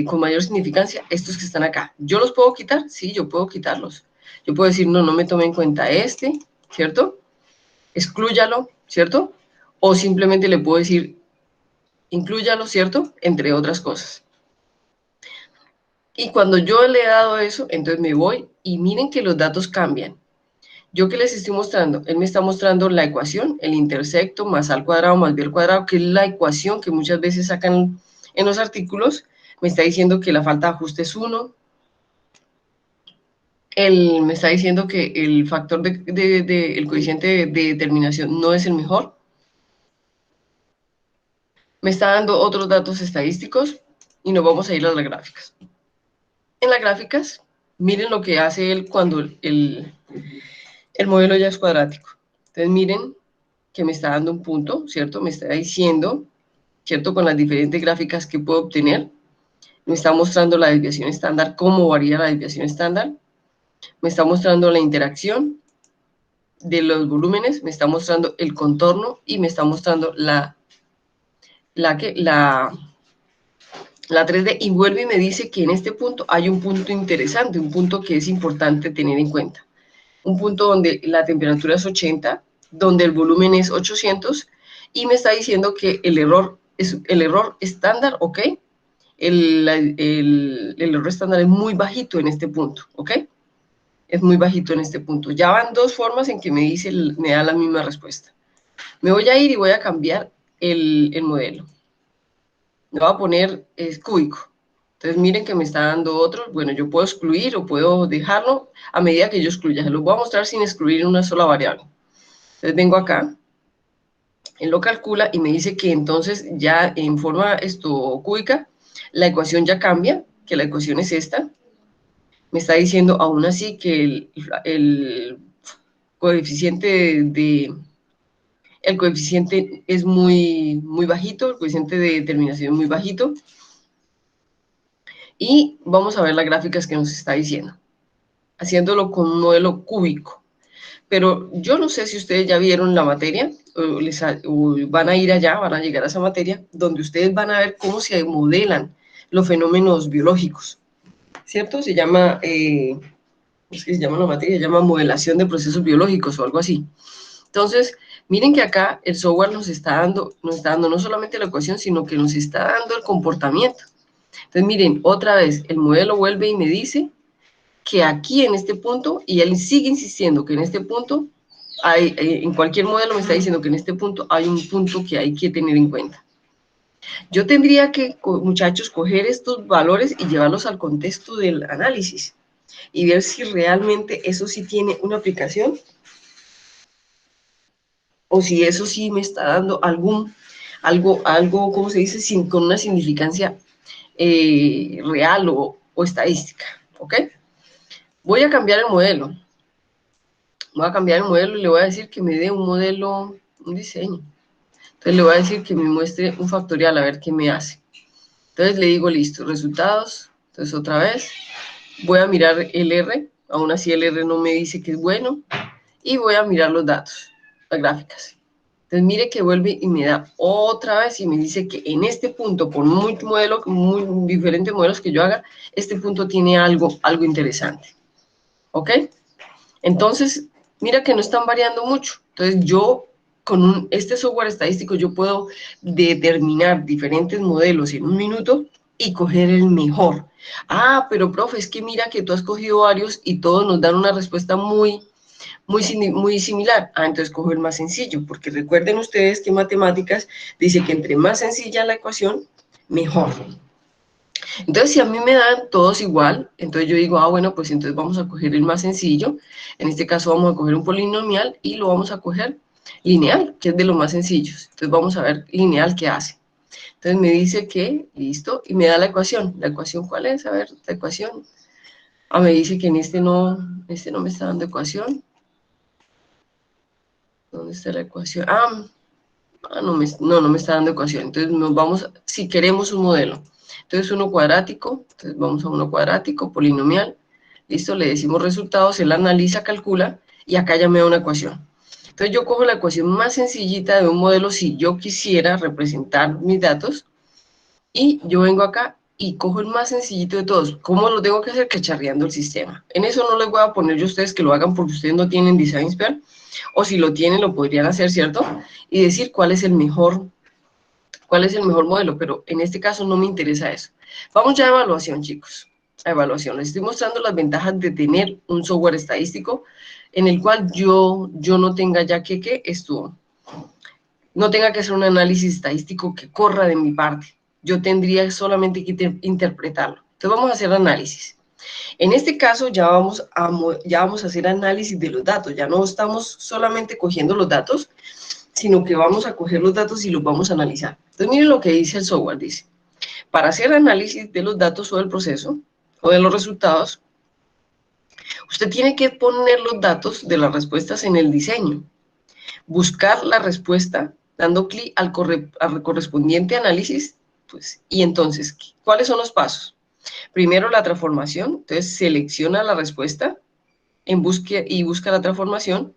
S1: con mayor significancia estos que están acá. ¿Yo los puedo quitar? Sí, yo puedo quitarlos. Yo puedo decir, no me tome en cuenta este, ¿cierto? Exclúyalo, ¿cierto? O simplemente le puedo decir, inclúyalo, ¿cierto? Entre otras cosas. Y cuando yo le he dado eso, entonces me voy y miren que los datos cambian. ¿Yo qué les estoy mostrando? Él me está mostrando la ecuación, el intersecto más a al cuadrado más b al cuadrado, que es la ecuación que muchas veces sacan en los artículos. Me está diciendo que la falta de ajuste es 1. Él me está diciendo que el factor el coeficiente de determinación no es el mejor. Me está dando otros datos estadísticos y nos vamos a ir a las gráficas. En las gráficas, miren lo que hace él cuando el modelo ya es cuadrático. Entonces miren que me está dando un punto, ¿cierto? Me está diciendo, ¿cierto? Con las diferentes gráficas que puedo obtener. Me está mostrando la desviación estándar, cómo varía la desviación estándar. Me está mostrando la interacción de los volúmenes, me está mostrando el contorno y me está mostrando la 3D, y vuelve y me dice que en este punto hay un punto interesante, un punto que es importante tener en cuenta. Un punto donde la temperatura es 80, donde el volumen es 800, y me está diciendo que el error estándar, ¿ok? El error estándar es muy bajito en este punto, ¿ok? Es muy bajito en este punto. Ya van dos formas en que me da la misma respuesta. Me voy a ir y voy a cambiar el modelo. Me voy a poner cúbico. Entonces miren que me está dando otro. Bueno, yo puedo excluir o puedo dejarlo a medida que yo excluya. Se los voy a mostrar sin excluir una sola variable. Entonces vengo acá Él lo calcula y me dice que entonces ya en forma cúbica, la ecuación ya cambia, que la ecuación es esta. Me está diciendo aún así que el coeficiente el coeficiente es muy bajito, el coeficiente de determinación es muy bajito. Y vamos a ver las gráficas que nos está diciendo, haciéndolo con un modelo cúbico. Pero yo no sé si ustedes ya vieron la materia, o van a ir allá, van a llegar a esa materia, donde ustedes van a ver cómo se modelan los fenómenos biológicos, ¿cierto? Se llama, ¿cómo es que se llama la materia? Se llama modelación de procesos biológicos o algo así. Entonces, miren que acá el software nos está dando no solamente la ecuación, sino que nos está dando el comportamiento. Entonces, miren, otra vez, el modelo vuelve y me dice que aquí en este punto, y él sigue insistiendo que en este punto, en cualquier modelo me está diciendo que en este punto hay un punto que hay que tener en cuenta. Yo tendría que, muchachos, coger estos valores y llevarlos al contexto del análisis y ver si realmente eso sí tiene una aplicación o si eso sí me está dando algo, ¿cómo se dice? Con una significancia real o estadística, ¿ok? Voy a cambiar el modelo. Voy a cambiar el modelo y le voy a decir que me dé un modelo, un diseño. Entonces le voy a decir que me muestre un factorial a ver qué me hace. Entonces le digo, listo, resultados. Entonces otra vez voy a mirar el R. Aún así el R no me dice que es bueno. Y voy a mirar los datos, las gráficas. Entonces mire que vuelve y me da otra vez y me dice que en este punto, por muy diferentes modelos que yo haga, este punto tiene algo interesante. ¿Ok? Entonces, mira que no están variando mucho. Entonces yo, con este software estadístico, yo puedo determinar diferentes modelos en un minuto y coger el mejor. Ah, pero profe, es que mira que tú has cogido varios y todos nos dan una respuesta muy similar. Ah, entonces cojo el más sencillo, porque recuerden ustedes que en matemáticas dice que entre más sencilla la ecuación, mejor. Entonces, si a mí me dan todos igual, entonces yo digo, ah, bueno, pues entonces vamos a coger el más sencillo. En este caso vamos a coger un polinomial y lo vamos a coger lineal, que es de los más sencillos. Entonces vamos a ver lineal qué hace. Entonces me dice que, listo, y me da la ecuación. ¿La ecuación cuál es? A ver, la ecuación. Ah, me dice que en este no me está dando ecuación. ¿Dónde está la ecuación? No me está dando ecuación. Entonces nos vamos, si queremos un modelo. Entonces uno cuadrático, entonces vamos a uno cuadrático, polinomial. Listo, le decimos resultados, él analiza, calcula, y acá ya me da una ecuación. Entonces yo cojo la ecuación más sencillita de un modelo si yo quisiera representar mis datos, y yo vengo acá y cojo el más sencillito de todos. ¿Cómo lo tengo que hacer? Cacharreando el sistema. En eso no les voy a poner yo a ustedes que lo hagan porque ustedes no tienen DesignSphere, o si lo tienen lo podrían hacer, ¿cierto? Y decir cuál es el mejor modelo, pero en este caso no me interesa eso. Vamos ya a evaluación, chicos. A evaluación. Les estoy mostrando las ventajas de tener un software estadístico en el cual yo no tenga ya no tenga que hacer un análisis estadístico que corra de mi parte. Yo tendría solamente que interpretarlo. Entonces vamos a hacer análisis. En este caso ya vamos a hacer análisis de los datos. Ya no estamos solamente cogiendo los datos, sino que vamos a coger los datos y los vamos a analizar. Entonces miren lo que dice el software. Dice, para hacer análisis de los datos o del proceso o de los resultados, usted tiene que poner los datos de las respuestas en el diseño, buscar la respuesta dando clic al correspondiente análisis, pues, y entonces, ¿cuáles son los pasos? Primero la transformación, entonces selecciona la respuesta y busca la transformación,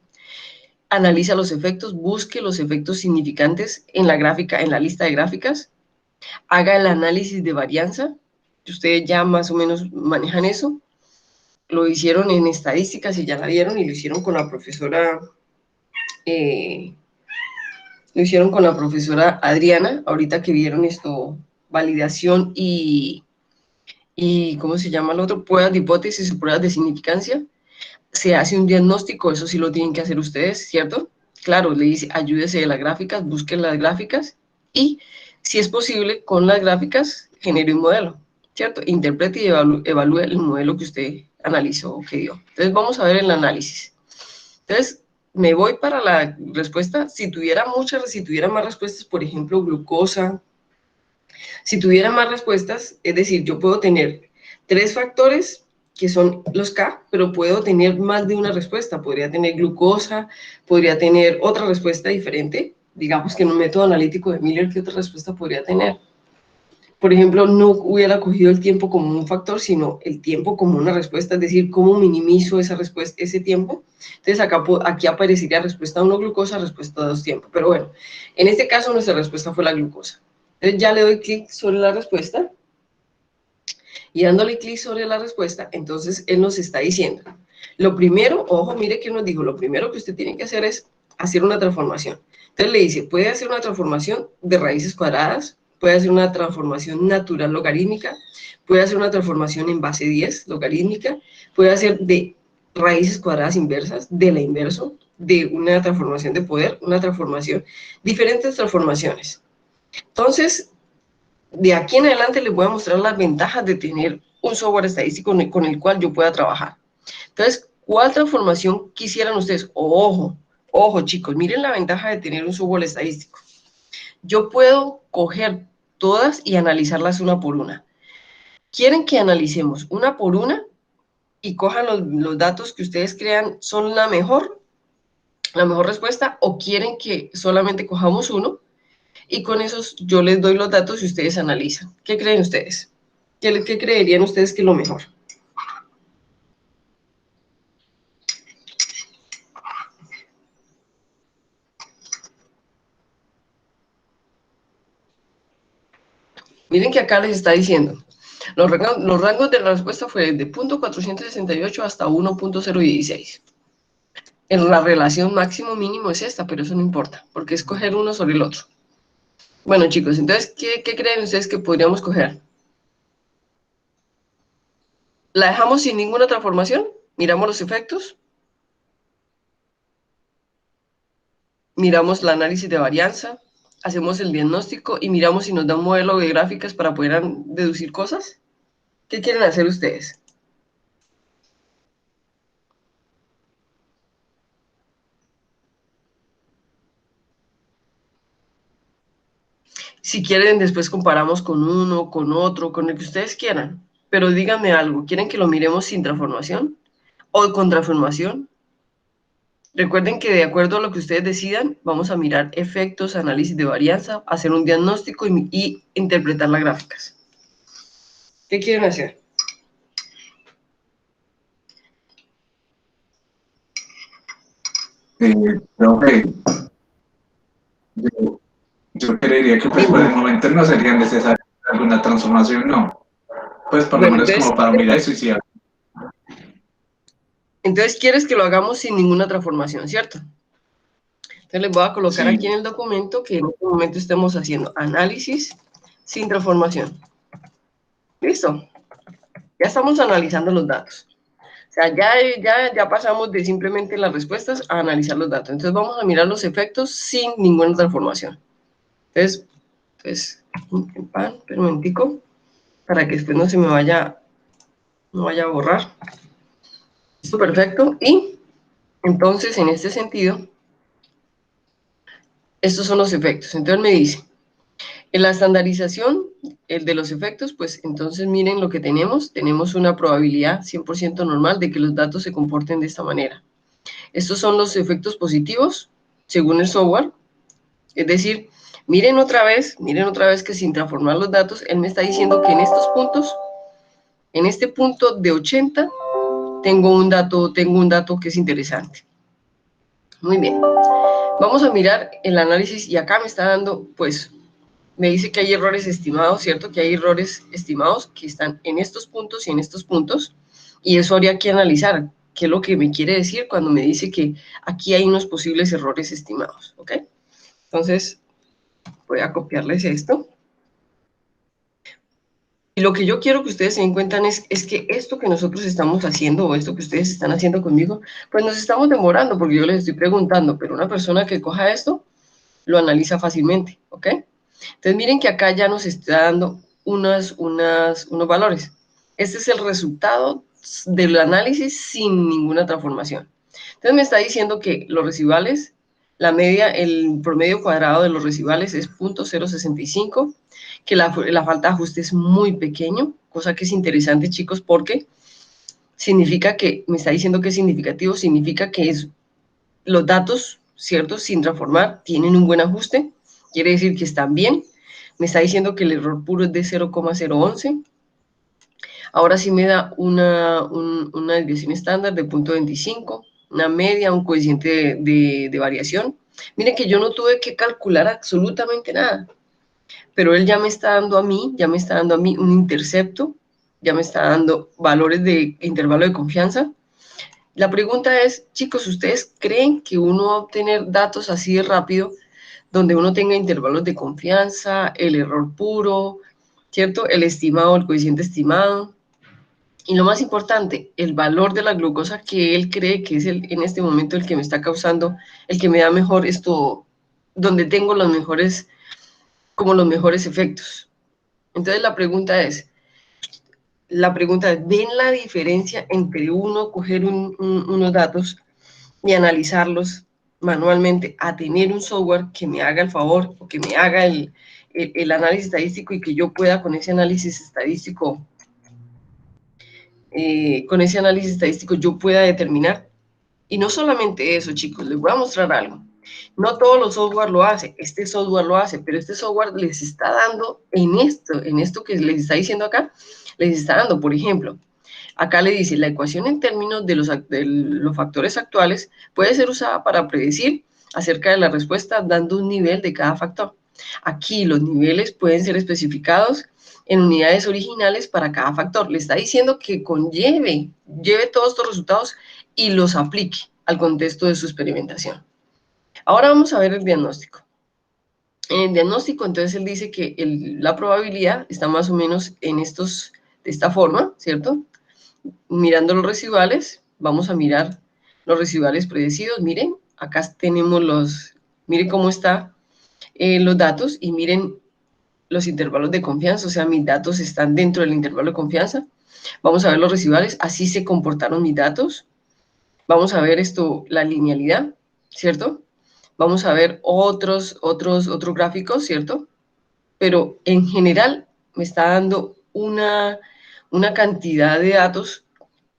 S1: analiza los efectos, busque los efectos significantes en la gráfica, en la lista de gráficas, haga el análisis de varianza, ustedes ya más o menos manejan eso, lo hicieron en estadísticas y ya la vieron y lo hicieron con la profesora Adriana, ahorita que vieron esto, validación y ¿cómo se llama el otro? Pruebas de hipótesis y pruebas de significancia. Se hace un diagnóstico, eso sí lo tienen que hacer ustedes, ¿cierto? Claro, le dice, ayúdese de las gráficas, busquen las gráficas y, si es posible, con las gráficas, genere un modelo, ¿cierto? Interprete y evalúe el modelo que usted analizó o que dio. Entonces, vamos a ver el análisis. Entonces, me voy para la respuesta. Si tuviera más respuestas, por ejemplo, glucosa, si tuviera más respuestas, es decir, yo puedo tener 3 factores que son los K, pero puedo tener más de una respuesta. Podría tener glucosa, podría tener otra respuesta diferente. Digamos que en un método analítico de Miller, ¿qué otra respuesta podría tener? Por ejemplo, no hubiera cogido el tiempo como un factor, sino el tiempo como una respuesta, es decir, cómo minimizo esa respuesta, ese tiempo. Entonces, aquí aparecería respuesta 1 glucosa, respuesta 2 tiempo. Pero bueno, en este caso nuestra respuesta fue la glucosa. Entonces ya le doy clic sobre la respuesta, y dándole clic sobre la respuesta, entonces él nos está diciendo, lo primero, ojo, mire que nos dijo, lo primero que usted tiene que hacer es hacer una transformación. Entonces le dice, puede hacer una transformación de raíces cuadradas, puede hacer una transformación natural logarítmica, puede hacer una transformación en base 10 logarítmica, puede hacer de raíces cuadradas inversas, de la inverso, de una transformación de poder, una transformación, diferentes transformaciones. Entonces, de aquí en adelante les voy a mostrar las ventajas de tener un software estadístico con el cual yo pueda trabajar. Entonces, ¿cuál transformación quisieran ustedes? Ojo, ojo chicos, miren la ventaja de tener un software estadístico. Yo puedo coger todas y analizarlas una por una. ¿Quieren que analicemos una por una y cojan los datos que ustedes crean son la mejor respuesta, o quieren que solamente cojamos uno y con esos yo les doy los datos y ustedes analizan? ¿Qué creen ustedes? ¿Qué creerían ustedes que es lo mejor? Miren que acá les está diciendo, los rangos de la respuesta fue de 0.468 hasta 1.016. La relación máximo-mínimo es esta, pero eso no importa, porque es coger uno sobre el otro. Bueno, chicos, entonces, ¿qué creen ustedes que podríamos coger? ¿La dejamos sin ninguna transformación? Miramos los efectos. Miramos el análisis de varianza. Hacemos el diagnóstico y miramos si nos da un modelo de gráficas para poder deducir cosas. ¿Qué quieren hacer ustedes? Si quieren, después comparamos con uno, con otro, con el que ustedes quieran. Pero díganme algo, ¿quieren que lo miremos sin transformación o con transformación? Recuerden que de acuerdo a lo que ustedes decidan, vamos a mirar efectos, análisis de varianza, hacer un diagnóstico y interpretar las gráficas. ¿Qué quieren hacer?
S2: Profe, yo creería que pues por el momento no sería necesaria alguna transformación, no. Pues por lo menos
S1: entonces,
S2: como para mirar eso y si
S1: entonces quieres que lo hagamos sin ninguna transformación, ¿cierto? Entonces les voy a colocar
S2: sí.
S1: aquí en el documento que en este momento estemos haciendo análisis sin transformación. ¿Listo? Ya estamos analizando los datos. O sea, ya pasamos de simplemente las respuestas a analizar los datos. Entonces vamos a mirar los efectos sin ninguna transformación. Entonces un momentico, para que después no se me vaya a borrar. Listo, perfecto. Y entonces, en este sentido, estos son los efectos. Entonces me dice, en la estandarización, el de los efectos, pues entonces miren lo que tenemos. Tenemos una probabilidad 100% normal de que los datos se comporten de esta manera. Estos son los efectos positivos, según el software. Es decir, miren otra vez que sin transformar los datos, él me está diciendo que en estos puntos, en este punto de 80, tengo un dato que es interesante. Muy bien. Vamos a mirar el análisis y acá me está dando, pues, me dice que hay errores estimados, ¿cierto? Que hay errores estimados que están en estos puntos y en estos puntos, y eso habría que analizar qué es lo que me quiere decir cuando me dice que aquí hay unos posibles errores estimados, ¿ok? Entonces, voy a copiarles esto. Y lo que yo quiero que ustedes se den cuenta es que esto que nosotros estamos haciendo, o esto que ustedes están haciendo conmigo, pues nos estamos demorando, porque yo les estoy preguntando, pero una persona que coja esto, lo analiza fácilmente, ¿ok? Entonces miren que acá ya nos está dando unos valores. Este es el resultado del análisis sin ninguna transformación. Entonces me está diciendo que los residuales, la media, el promedio cuadrado de los residuales es 0.065, que la falta de ajuste es muy pequeño, cosa que es interesante, chicos, porque significa que, me está diciendo que es significativo, significa que es los datos, ¿cierto?, sin transformar, tienen un buen ajuste, quiere decir que están bien. Me está diciendo que el error puro es de 0,011. Ahora sí me da una desviación estándar de 0.25, una media, un coeficiente de variación. Miren que yo no tuve que calcular absolutamente nada, pero él ya me está dando a mí, un intercepto, ya me está dando valores de intervalo de confianza. La pregunta es, chicos, ¿ustedes creen que uno va a obtener datos así de rápido, donde uno tenga intervalos de confianza, el error puro, ¿cierto? El estimado, el coeficiente estimado. Y lo más importante, el valor de la glucosa que él cree que es en este momento el que me está causando, el que me da mejor esto, donde tengo los mejores efectos. Entonces la pregunta es, ¿ven la diferencia entre uno coger unos datos y analizarlos manualmente a tener un software que me haga el favor o que me haga el análisis estadístico y que yo pueda con ese análisis estadístico yo pueda determinar? Y no solamente eso, chicos, les voy a mostrar algo. No todos los software lo hacen, este software lo hace, pero este software les está dando en esto que les está diciendo acá, les está dando, por ejemplo, acá le dice, la ecuación en términos de los factores actuales puede ser usada para predecir acerca de la respuesta dando un nivel de cada factor. Aquí los niveles pueden ser especificados en unidades originales para cada factor. Le está diciendo que lleve todos estos resultados y los aplique al contexto de su experimentación. Ahora vamos a ver el diagnóstico. En el diagnóstico, entonces, él dice que la probabilidad está más o menos de esta forma, ¿cierto? Mirando los residuales, vamos a mirar los residuales predecidos. Miren, acá tenemos miren cómo están los datos y miren los intervalos de confianza, o sea, mis datos están dentro del intervalo de confianza. Vamos a ver los residuales, así se comportaron mis datos. Vamos a ver la linealidad, ¿cierto? Vamos a ver otros gráficos, ¿cierto? Pero en general me está dando una cantidad de datos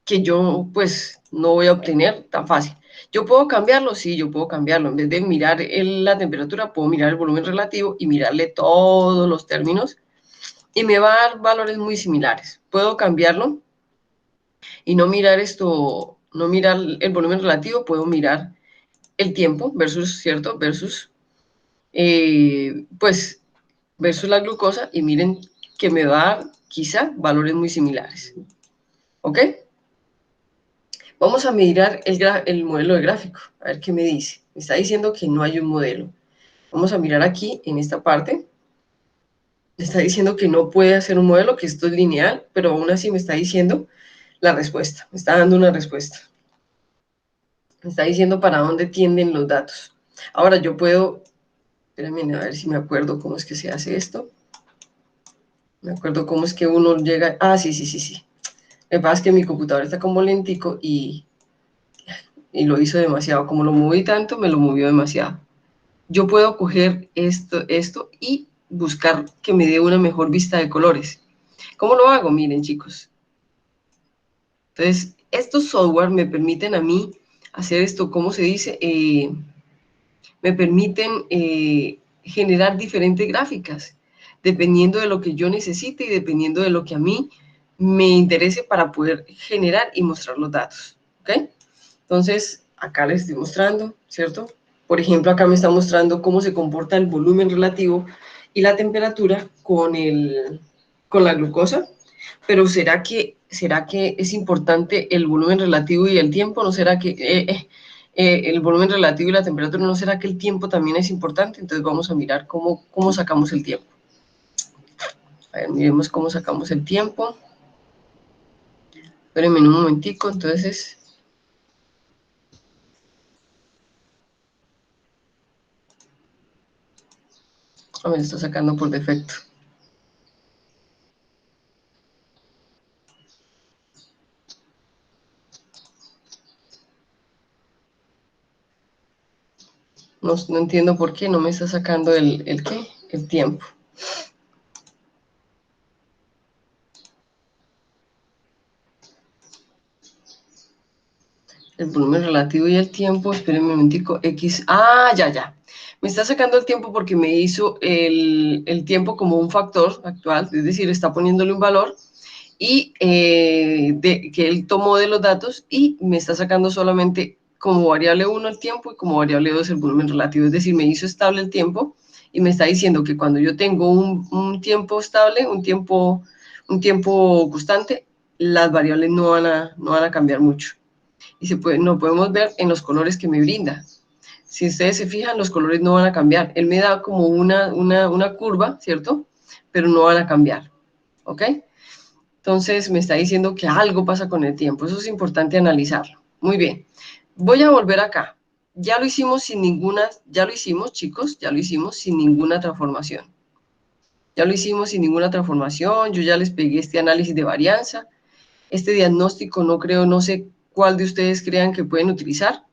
S1: que yo pues no voy a obtener tan fácil. ¿Yo puedo cambiarlo? Sí, yo puedo cambiarlo. En vez de mirar la temperatura, puedo mirar el volumen relativo y mirarle todos los términos y me va a dar valores muy similares. Puedo cambiarlo y no mirar el volumen relativo, puedo mirar el tiempo versus, ¿cierto? Pues, versus la glucosa y miren que me va a dar quizá valores muy similares. ¿Ok? Vamos a mirar el modelo de gráfico, a ver qué me dice. Me está diciendo que no hay un modelo. Vamos a mirar aquí, en esta parte. Me está diciendo que no puede hacer un modelo, que esto es lineal, pero aún así me está diciendo la respuesta. Me está dando una respuesta. Me está diciendo para dónde tienden los datos. Ahora yo puedo, espérenme a ver si me acuerdo cómo es que se hace esto. Me acuerdo cómo es que uno llega, sí. Lo que pasa es que mi computador está como lentico y lo hizo demasiado. Como lo moví tanto, me lo movió demasiado. Yo puedo coger esto y buscar que me dé una mejor vista de colores. ¿Cómo lo hago? Miren, chicos. Entonces, estos software me permiten a mí hacer esto, ¿cómo se dice? Me permiten generar diferentes gráficas, dependiendo de lo que yo necesite y dependiendo de lo que a mí me interese para poder generar y mostrar los datos. ¿Ok? Entonces, acá les estoy mostrando, ¿cierto? Por ejemplo, acá me está mostrando cómo se comporta el volumen relativo y la temperatura con la glucosa, pero ¿será que es importante el volumen relativo y el tiempo? ¿No será que el volumen relativo y la temperatura, no será que el tiempo también es importante? Entonces vamos a mirar cómo sacamos el tiempo. A ver, miremos cómo sacamos el tiempo. Espérenme un momentico, entonces. A ver, está sacando por defecto. No entiendo por qué no me está sacando el ¿qué? El tiempo. El volumen relativo y el tiempo, espérenme un momentico, X, ya. Me está sacando el tiempo porque me hizo el tiempo como un factor actual, es decir, está poniéndole un valor y que él tomó de los datos y me está sacando solamente como variable 1 el tiempo y como variable 2 el volumen relativo, es decir, me hizo estable el tiempo y me está diciendo que cuando yo tengo un tiempo estable, un tiempo constante, las variables no van a cambiar mucho. Y no podemos ver en los colores que me brinda. Si ustedes se fijan, los colores no van a cambiar. Él me da como una curva, ¿cierto? Pero no van a cambiar, ¿ok? Entonces me está diciendo que algo pasa con el tiempo. Eso es importante analizarlo. Muy bien. Voy a volver acá. Ya lo hicimos chicos, ya lo hicimos sin ninguna transformación. Ya lo hicimos sin ninguna transformación. Yo ya les pegué este análisis de varianza. Este diagnóstico no sé cuál de ustedes crean que pueden utilizar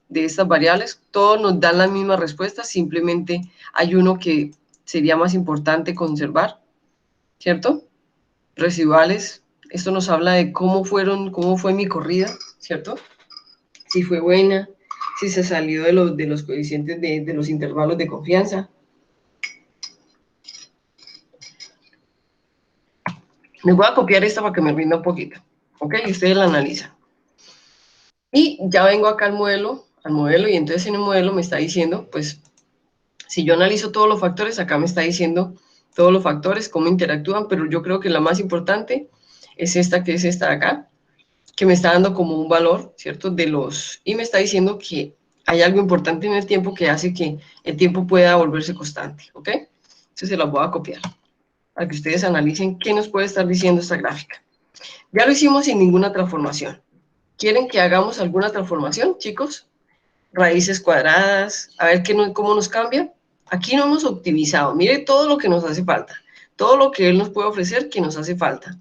S1: de estas variables. Todos nos dan la misma respuesta, simplemente hay uno que sería más importante conservar, ¿cierto? Residuales, esto nos habla de cómo fue mi corrida, ¿cierto? Si fue buena, si se salió de los coeficientes de los intervalos de confianza. Les voy a copiar esta para que me rinda un poquito, ¿ok? Y ustedes la analizan. Y ya vengo acá al modelo, y entonces en el modelo me está diciendo, pues, si yo analizo todos los factores, acá me está diciendo todos los factores, cómo interactúan, pero yo creo que la más importante es esta, que es esta de acá, que me está dando como un valor, ¿cierto? Y me está diciendo que hay algo importante en el tiempo que hace que el tiempo pueda volverse constante, ¿ok? Entonces se las voy a copiar, para que ustedes analicen qué nos puede estar diciendo esta gráfica. Ya lo hicimos sin ninguna transformación. ¿Quieren que hagamos alguna transformación, chicos? Raíces cuadradas, a ver cómo nos cambia. Aquí no hemos optimizado. Mire todo lo que nos hace falta. Todo lo que él nos puede ofrecer que nos hace falta.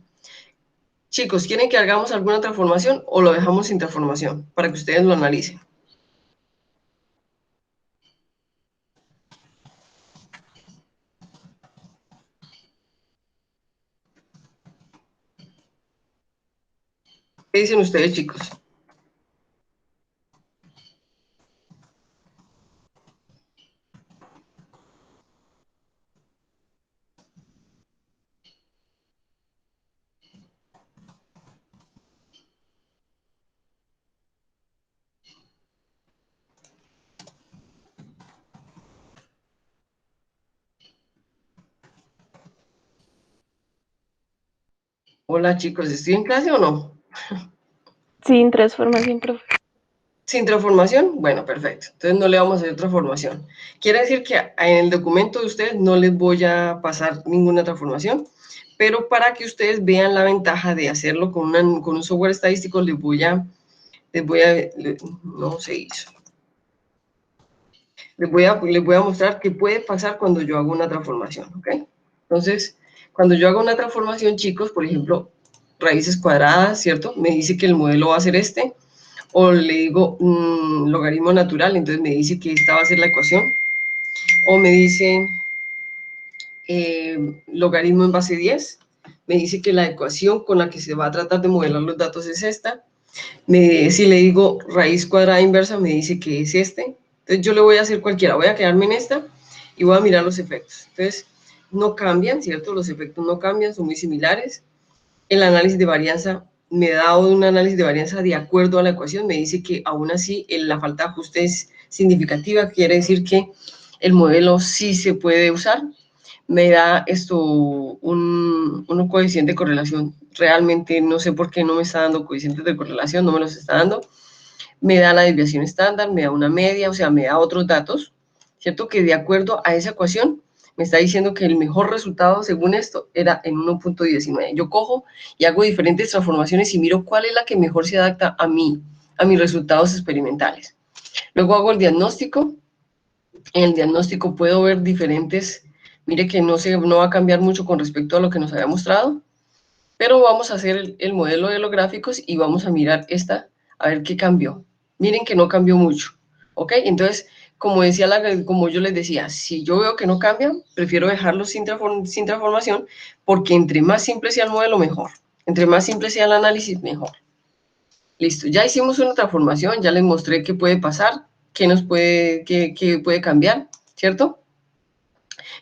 S1: Chicos, ¿quieren que hagamos alguna transformación o lo dejamos sin transformación? Para que ustedes lo analicen. ¿Qué dicen ustedes, chicos? Hola, chicos, ¿estoy en clase o no?
S3: Sin transformación, profe.
S1: ¿Sin transformación? Bueno, perfecto. Entonces no le vamos a hacer transformación. Quiere decir que en el documento de ustedes no les voy a pasar ninguna transformación, pero para que ustedes vean la ventaja de hacerlo con un software estadístico, no se hizo. Les voy a mostrar qué puede pasar cuando yo hago una transformación, ¿ok? Entonces, cuando yo hago una transformación, chicos, por ejemplo, raíces cuadradas, ¿cierto? Me dice que el modelo va a ser este, o le digo logaritmo natural, entonces me dice que esta va a ser la ecuación, o me dice logaritmo en base 10, me dice que la ecuación con la que se va a tratar de modelar los datos es esta, si le digo raíz cuadrada inversa, me dice que es este, entonces yo le voy a hacer cualquiera, voy a quedarme en esta y voy a mirar los efectos, entonces no cambian, ¿cierto? Los efectos no cambian, son muy similares. El análisis de varianza me da un análisis de varianza de acuerdo a la ecuación, me dice que aún así la falta de ajuste es significativa, quiere decir que el modelo sí se puede usar. Me da un coeficiente de correlación, realmente no sé por qué no me está dando coeficientes de correlación, no me los está dando. Me da la desviación estándar, me da una media, o sea, me da otros datos, ¿cierto? Que de acuerdo a esa ecuación me está diciendo que el mejor resultado, según esto, era en 1.19. Yo cojo y hago diferentes transformaciones y miro cuál es la que mejor se adapta a mis resultados experimentales. Luego hago el diagnóstico. En el diagnóstico puedo ver diferentes, mire que no va a cambiar mucho con respecto a lo que nos había mostrado, pero vamos a hacer el modelo de los gráficos y vamos a mirar esta, a ver qué cambió. Miren que no cambió mucho, ¿ok? Entonces, como como yo les decía, si yo veo que no cambian, prefiero dejarlo sin transformación, porque entre más simple sea el modelo, mejor. Entre más simple sea el análisis, mejor. Listo, ya hicimos una transformación, ya les mostré qué puede pasar, qué puede cambiar, ¿cierto?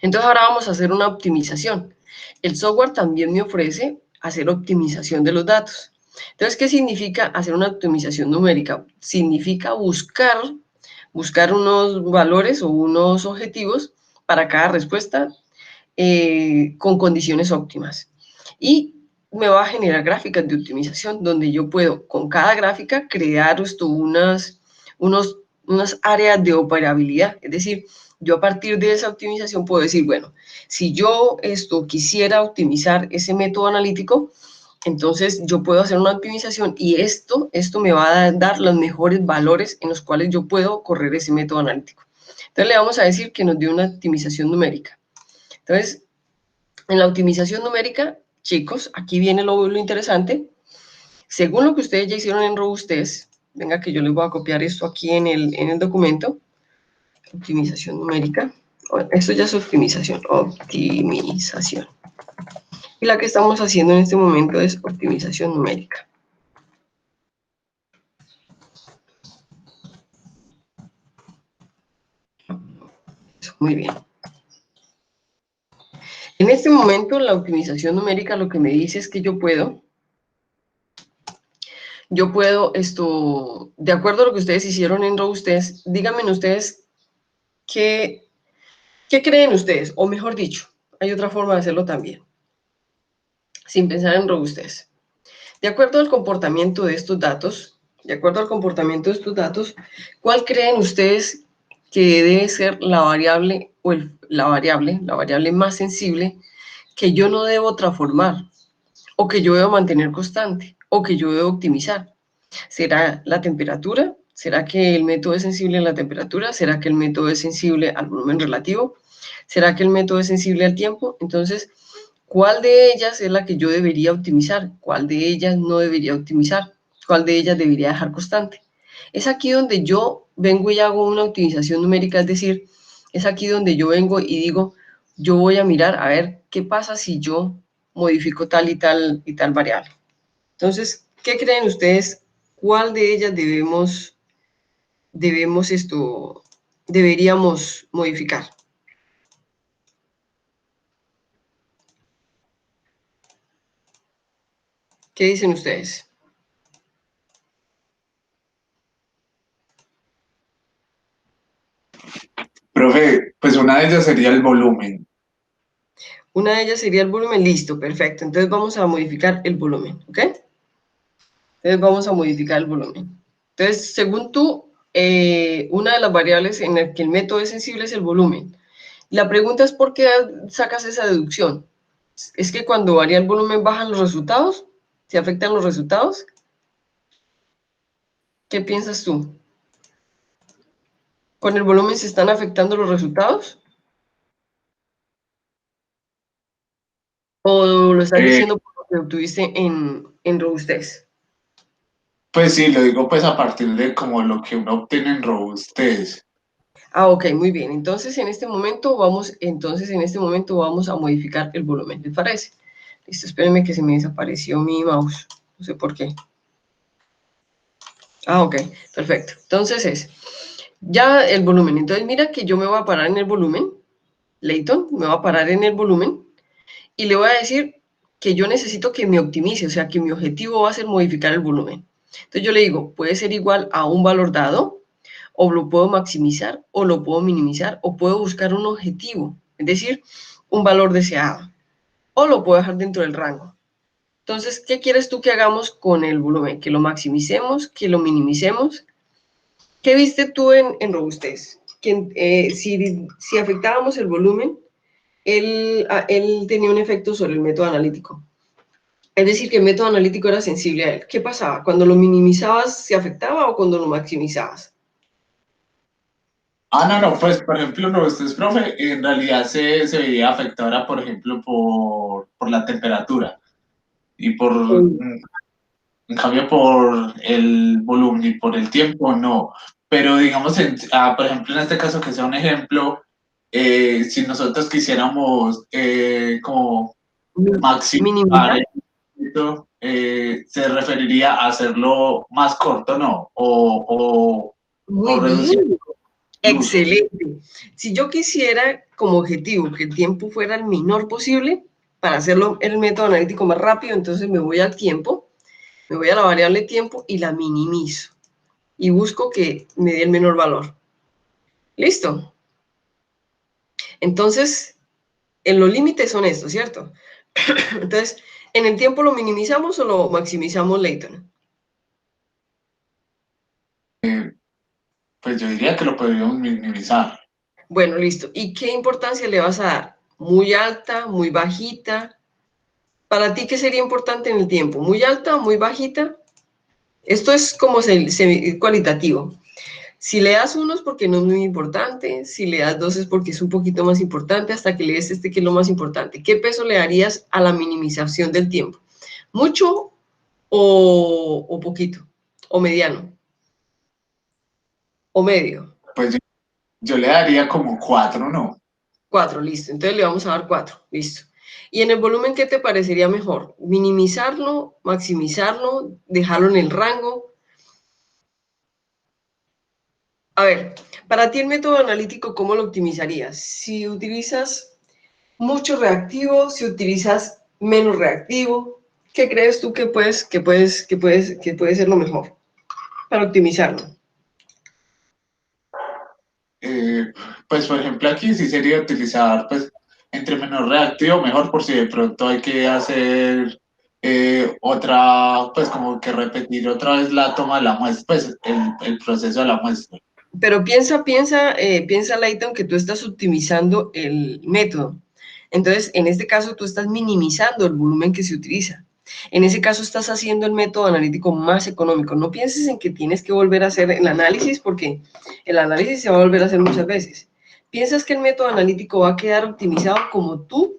S1: Entonces ahora vamos a hacer una optimización. El software también me ofrece hacer optimización de los datos. Entonces, ¿qué significa hacer una optimización numérica? Significa buscar unos valores o unos objetivos para cada respuesta con condiciones óptimas. Y me va a generar gráficas de optimización donde yo puedo con cada gráfica crear unas áreas de operabilidad. Es decir, yo a partir de esa optimización puedo decir, bueno, si yo quisiera optimizar ese método analítico, entonces yo puedo hacer una optimización y esto me va a dar los mejores valores en los cuales yo puedo correr ese método analítico. Entonces le vamos a decir que nos dio una optimización numérica. Entonces, en la optimización numérica, chicos, aquí viene lo interesante. Según lo que ustedes ya hicieron en Robustez, venga que yo les voy a copiar esto aquí en el documento, optimización numérica. Esto ya es optimización. Y la que estamos haciendo en este momento es optimización numérica. Muy bien. En este momento, la optimización numérica lo que me dice es que yo puedo, de acuerdo a lo que ustedes hicieron en Robustez, díganme ustedes qué creen ustedes, o mejor dicho, hay otra forma de hacerlo también, sin pensar en Robustez. De acuerdo al comportamiento de estos datos, ¿cuál creen ustedes que debe ser la variable más sensible que yo no debo transformar, o que yo debo mantener constante, o que yo debo optimizar? ¿Será la temperatura? ¿Será que el método es sensible a la temperatura? ¿Será que el método es sensible al volumen relativo? ¿Será que el método es sensible al tiempo? Entonces, ¿cuál de ellas es la que yo debería optimizar? ¿Cuál de ellas no debería optimizar? ¿Cuál de ellas debería dejar constante? Es aquí donde yo vengo y hago una optimización numérica, es decir, es aquí donde yo vengo y digo, yo voy a mirar a ver qué pasa si yo modifico tal y tal variable. Entonces, ¿qué creen ustedes? ¿Cuál de ellas deberíamos modificar? ¿Qué dicen ustedes?
S2: Profe, pues una de ellas sería el volumen.
S1: Una de ellas sería el volumen. Listo, perfecto. Entonces vamos a modificar el volumen, ¿ok? Entonces vamos a modificar el volumen. Entonces, según tú, una de las variables en la que el método es sensible es el volumen. La pregunta es ¿por qué sacas esa deducción? ¿Es que cuando varía el volumen bajan los resultados? ¿Se afectan los resultados? ¿Qué piensas tú? ¿Con el volumen se están afectando los resultados? ¿O lo estás diciendo por lo que obtuviste en Robustez?
S2: Pues sí, lo digo pues a partir de como lo que uno obtiene en Robustez.
S1: Ah, ok, muy bien. Entonces, en este momento vamos a modificar el volumen, ¿les parece? Listo, espérenme que se me desapareció mi mouse. No sé por qué. Ah, ok, perfecto. Entonces ya el volumen. Entonces, mira que yo me voy a parar en el volumen. Leighton, me va a parar en el volumen y le voy a decir que yo necesito que me optimice, o sea, que mi objetivo va a ser modificar el volumen. Entonces yo le digo, puede ser igual a un valor dado, o lo puedo maximizar, o lo puedo minimizar, o puedo buscar un objetivo, es decir, un valor deseado, o lo puedo dejar dentro del rango. Entonces, ¿qué quieres tú que hagamos con el volumen? ¿Que lo maximicemos? ¿Que lo minimicemos? ¿Qué viste tú en Robustez? Que si afectábamos el volumen, él tenía un efecto sobre el método analítico. Es decir, que el método analítico era sensible a él. ¿Qué pasaba? ¿Cuando lo minimizabas se afectaba o cuando lo maximizabas?
S2: No, pues por ejemplo, Robustez, profe, en realidad se veía afectada, por ejemplo, por la temperatura y en cambio por el volumen y por el tiempo, no. Pero digamos, por ejemplo, en este caso que sea un ejemplo, si nosotros quisiéramos como maximizar
S1: Minimizar.
S2: esto, se referiría a hacerlo más corto, ¿no? O
S1: Muy
S2: reducir
S1: bien,
S2: el uso.
S1: excelente. Si yo quisiera como objetivo que el tiempo fuera el menor posible, para hacerlo el método analítico más rápido, entonces me voy al tiempo, me voy a la variable tiempo y la minimizo. Y busco que me dé el menor valor. ¿Listo? Entonces, en los límites son estos, ¿cierto? Entonces, ¿en el tiempo lo minimizamos o lo maximizamos, Leighton?
S2: Pues yo diría que lo podríamos minimizar.
S1: Bueno, listo. ¿Y qué importancia le vas a dar? ¿Muy alta, muy bajita? ¿Para ti qué sería importante en el tiempo? ¿Muy alta o muy bajita? Esto es como cualitativo. Si le das uno es porque no es muy importante, si le das dos es porque es un poquito más importante, hasta que le des este que es lo más importante. ¿Qué peso le darías a la minimización del tiempo? ¿Mucho o poquito? ¿O mediano? ¿O medio?
S2: Pues yo le daría como 4, ¿no?
S1: 4, listo. Entonces le vamos a dar 4, listo. ¿Y en el volumen qué te parecería mejor? ¿Minimizarlo, maximizarlo, dejarlo en el rango? A ver, para ti el método analítico, ¿cómo lo optimizarías? Si utilizas mucho reactivo, si utilizas menos reactivo, ¿qué crees tú que puede ser lo mejor para optimizarlo?
S2: Eh, pues por ejemplo aquí sí sería utilizar pues entre menos reactivo mejor por si de pronto hay que hacer otra, pues como que repetir otra vez la toma de la muestra, pues el proceso de la muestra.
S1: Pero piensa, Leighton, que tú estás optimizando el método. Entonces, en este caso, tú estás minimizando el volumen que se utiliza. En ese caso, estás haciendo el método analítico más económico. No pienses en que tienes que volver a hacer el análisis, porque el análisis se va a volver a hacer muchas veces. Piensas que el método analítico va a quedar optimizado como tú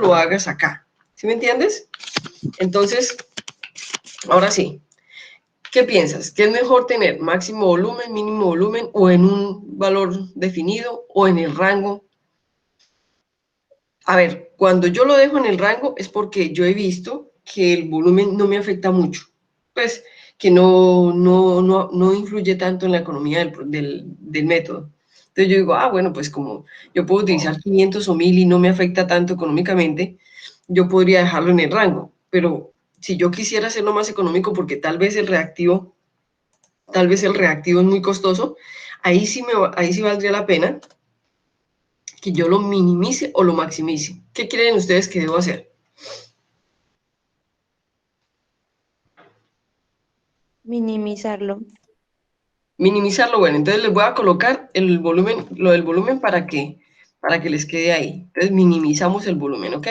S1: lo hagas acá. ¿Sí me entiendes? Entonces, ahora sí, ¿qué piensas? ¿Qué es mejor tener máximo volumen, mínimo volumen o en un valor definido o en el rango? A ver, cuando yo lo dejo en el rango es porque yo he visto que el volumen no me afecta mucho, pues que no influye tanto en la economía del método. Entonces yo digo, bueno, pues como yo puedo utilizar 500 o 1000 y no me afecta tanto económicamente, yo podría dejarlo en el rango. Pero si yo quisiera hacerlo más económico porque tal vez el reactivo es muy costoso, ahí sí valdría la pena que yo lo minimice o lo maximice. ¿Qué creen ustedes que debo hacer?
S4: Minimizarlo.
S1: Minimizarlo, bueno, entonces les voy a colocar el volumen, lo del volumen para que les quede ahí. Entonces minimizamos el volumen, ¿ok?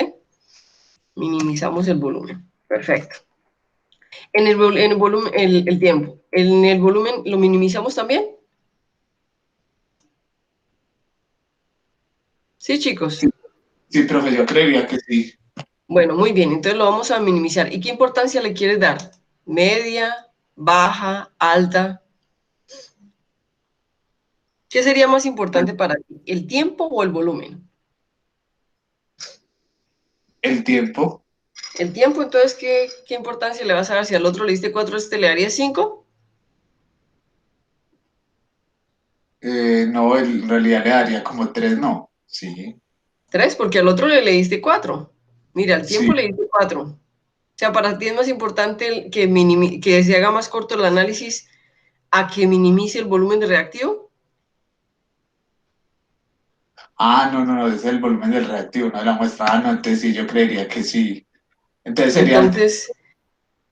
S1: Minimizamos el volumen. Perfecto. En el volumen, el tiempo. En el volumen, ¿lo minimizamos también? Sí, chicos.
S2: Sí, sí, profe, yo creería que sí.
S1: Bueno, muy bien, entonces lo vamos a minimizar. ¿Y qué importancia le quieres dar? ¿Media, baja, alta? ¿Qué sería más importante para ti? ¿El tiempo o el volumen?
S2: El tiempo,
S1: El tiempo, entonces, ¿qué importancia le vas a dar? Si al otro le diste 4, este le daría 5.
S2: no, en realidad le daría como 3, no. Sí,
S1: 3, porque al otro le diste 4. Mira, al
S2: sí.
S1: tiempo le diste 4. O sea, para ti es más importante que se haga más corto el análisis a que minimice el volumen de reactivo.
S2: Ah, no, no, no, ese es el volumen del reactivo, no de la muestra. Ah, no, entonces sí, yo creería que sí. Entonces serían,
S1: Entonces,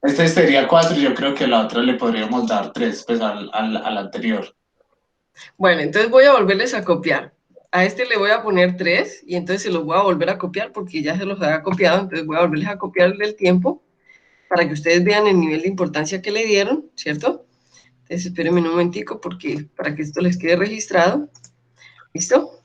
S2: este sería 4 y yo creo que a la otra le podríamos dar 3 pues al anterior.
S1: bueno, entonces voy a volverles a copiar. A este le voy a poner 3 y entonces se los voy a volver a copiar porque ya se los había copiado, entonces voy a volverles a copiar el tiempo para que ustedes vean el nivel de importancia que le dieron, ¿cierto? Entonces espérenme un momentico porque para que esto les quede registrado. ¿Listo?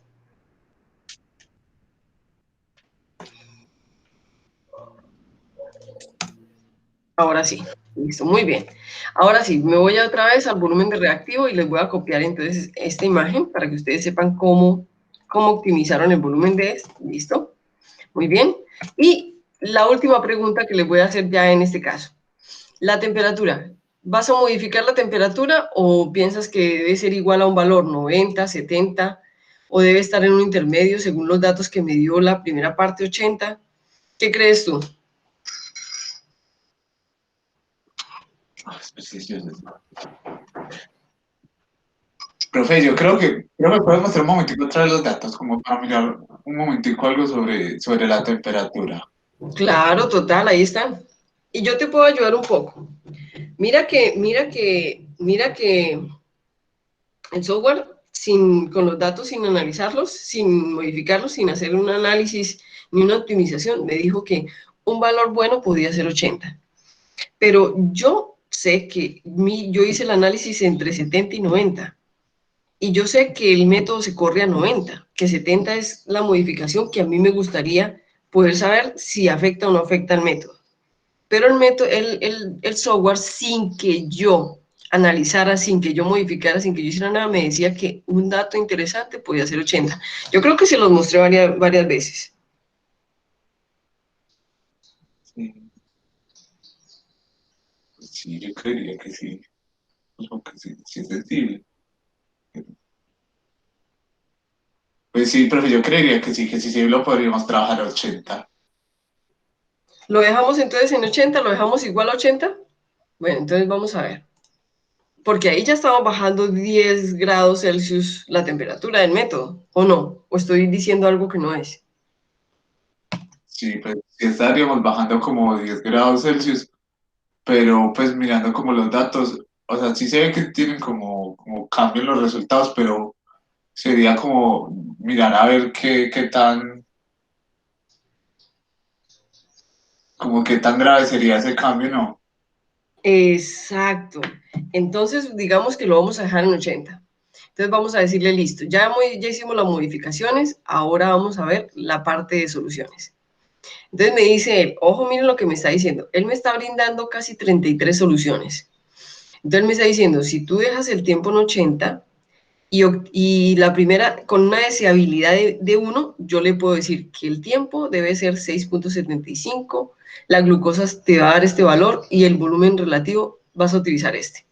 S1: Ahora sí. Listo, muy bien. Ahora sí, me voy otra vez al volumen de reactivo y les voy a copiar entonces esta imagen para que ustedes sepan cómo optimizaron el volumen de esto. Listo, muy bien. Y la última pregunta que les voy a hacer ya en este caso. La temperatura. ¿Vas a modificar la temperatura o piensas que debe ser igual a un valor 90, 70 o debe estar en un intermedio según los datos que me dio la primera parte 80? ¿Qué crees tú?
S2: Profe, yo creo que me puedes mostrar un momentico otra vez los datos, como para mirar un momentico algo sobre la temperatura.
S1: Claro, total, ahí están. Y yo te puedo ayudar un poco. Mira que el software, con los datos, sin analizarlos, sin modificarlos, sin hacer un análisis ni una optimización, me dijo que un valor bueno podía ser 80. Pero yo sé que yo hice el análisis entre 70 y 90. Y yo sé que el método se corre a 90, que 70 es la modificación que a mí me gustaría poder saber si afecta o no afecta al método. Pero el método, el software, sin que yo analizara, sin que yo modificara, sin que yo hiciera nada, me decía que un dato interesante podía ser 80. Yo creo que se los mostré varias veces.
S2: Sí, yo creería que sí. Porque sí es sensible. Pues sí, profe, yo creería que sí lo podríamos trabajar a 80.
S1: ¿Lo dejamos entonces en 80? ¿Lo dejamos igual a 80? Bueno, entonces vamos a ver. Porque ahí ya estamos bajando 10 grados Celsius la temperatura del método, ¿o no? ¿O estoy diciendo algo que no es?
S2: Sí, pues sí estaríamos bajando como 10 grados Celsius, pero pues mirando como los datos, o sea, sí se ve que tienen como cambio en los resultados, pero sería como mirar a ver qué tan, como qué tan grave sería ese cambio, ¿no?
S1: Exacto. Entonces, digamos que lo vamos a dejar en 80. Entonces vamos a decirle, listo, ya hicimos las modificaciones, ahora vamos a ver la parte de soluciones. Entonces me dice él, ojo, miren lo que me está diciendo. Él me está brindando casi 33 soluciones. Entonces me está diciendo, si tú dejas el tiempo en 80 y la primera, con una deseabilidad de 1, yo le puedo decir que el tiempo debe ser 6.75, la glucosa te va a dar este valor y el volumen relativo vas a utilizar este.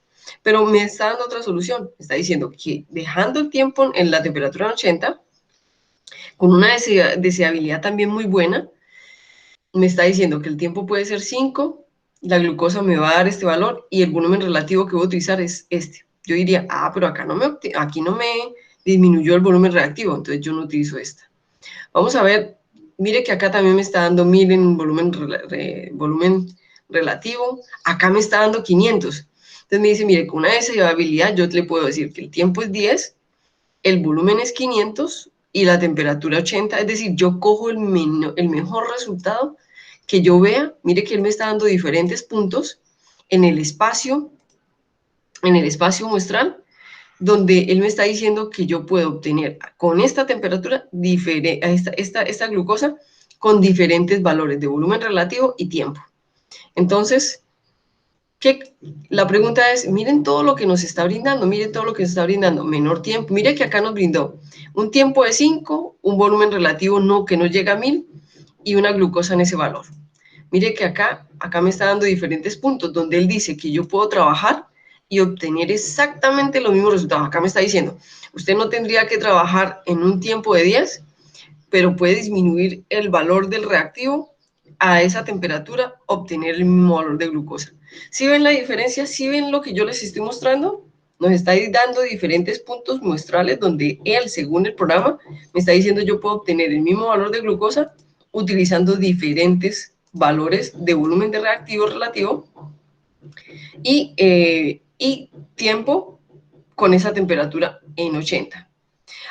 S1: Pero me está dando otra solución. Me está diciendo que dejando el tiempo en la temperatura en 80, con una deseabilidad también muy buena, me está diciendo que el tiempo puede ser 5, la glucosa me va a dar este valor y el volumen relativo que voy a utilizar es este. Yo diría, pero aquí no me disminuyó el volumen reactivo, entonces yo no utilizo esta. Vamos a ver, mire que acá también me está dando 1000 en volumen relativo, acá me está dando 500. Entonces me dice, mire, con una deseabilidad yo le puedo decir que el tiempo es 10, el volumen es 500 y la temperatura 80, es decir, yo cojo el mejor resultado que yo vea. Mire que él me está dando diferentes puntos en el espacio muestral, donde él me está diciendo que yo puedo obtener con esta temperatura esta glucosa con diferentes valores de volumen relativo y tiempo. Entonces, la pregunta es, miren todo lo que nos está brindando, miren todo lo que nos está brindando, menor tiempo, mire que acá nos brindó un tiempo de 5, un volumen relativo que no llega a 1000 y una glucosa en ese valor. Mire que acá me está dando diferentes puntos donde él dice que yo puedo trabajar y obtener exactamente los mismos resultados. Acá me está diciendo, usted no tendría que trabajar en un tiempo de 10, pero puede disminuir el valor del reactivo a esa temperatura, obtener el mismo valor de glucosa. ¿Sí ven la diferencia? ¿Sí ven lo que yo les estoy mostrando? Nos está dando diferentes puntos muestrales donde él, según el programa, me está diciendo yo puedo obtener el mismo valor de glucosa utilizando diferentes valores de volumen de reactivo relativo y tiempo con esa temperatura en 80.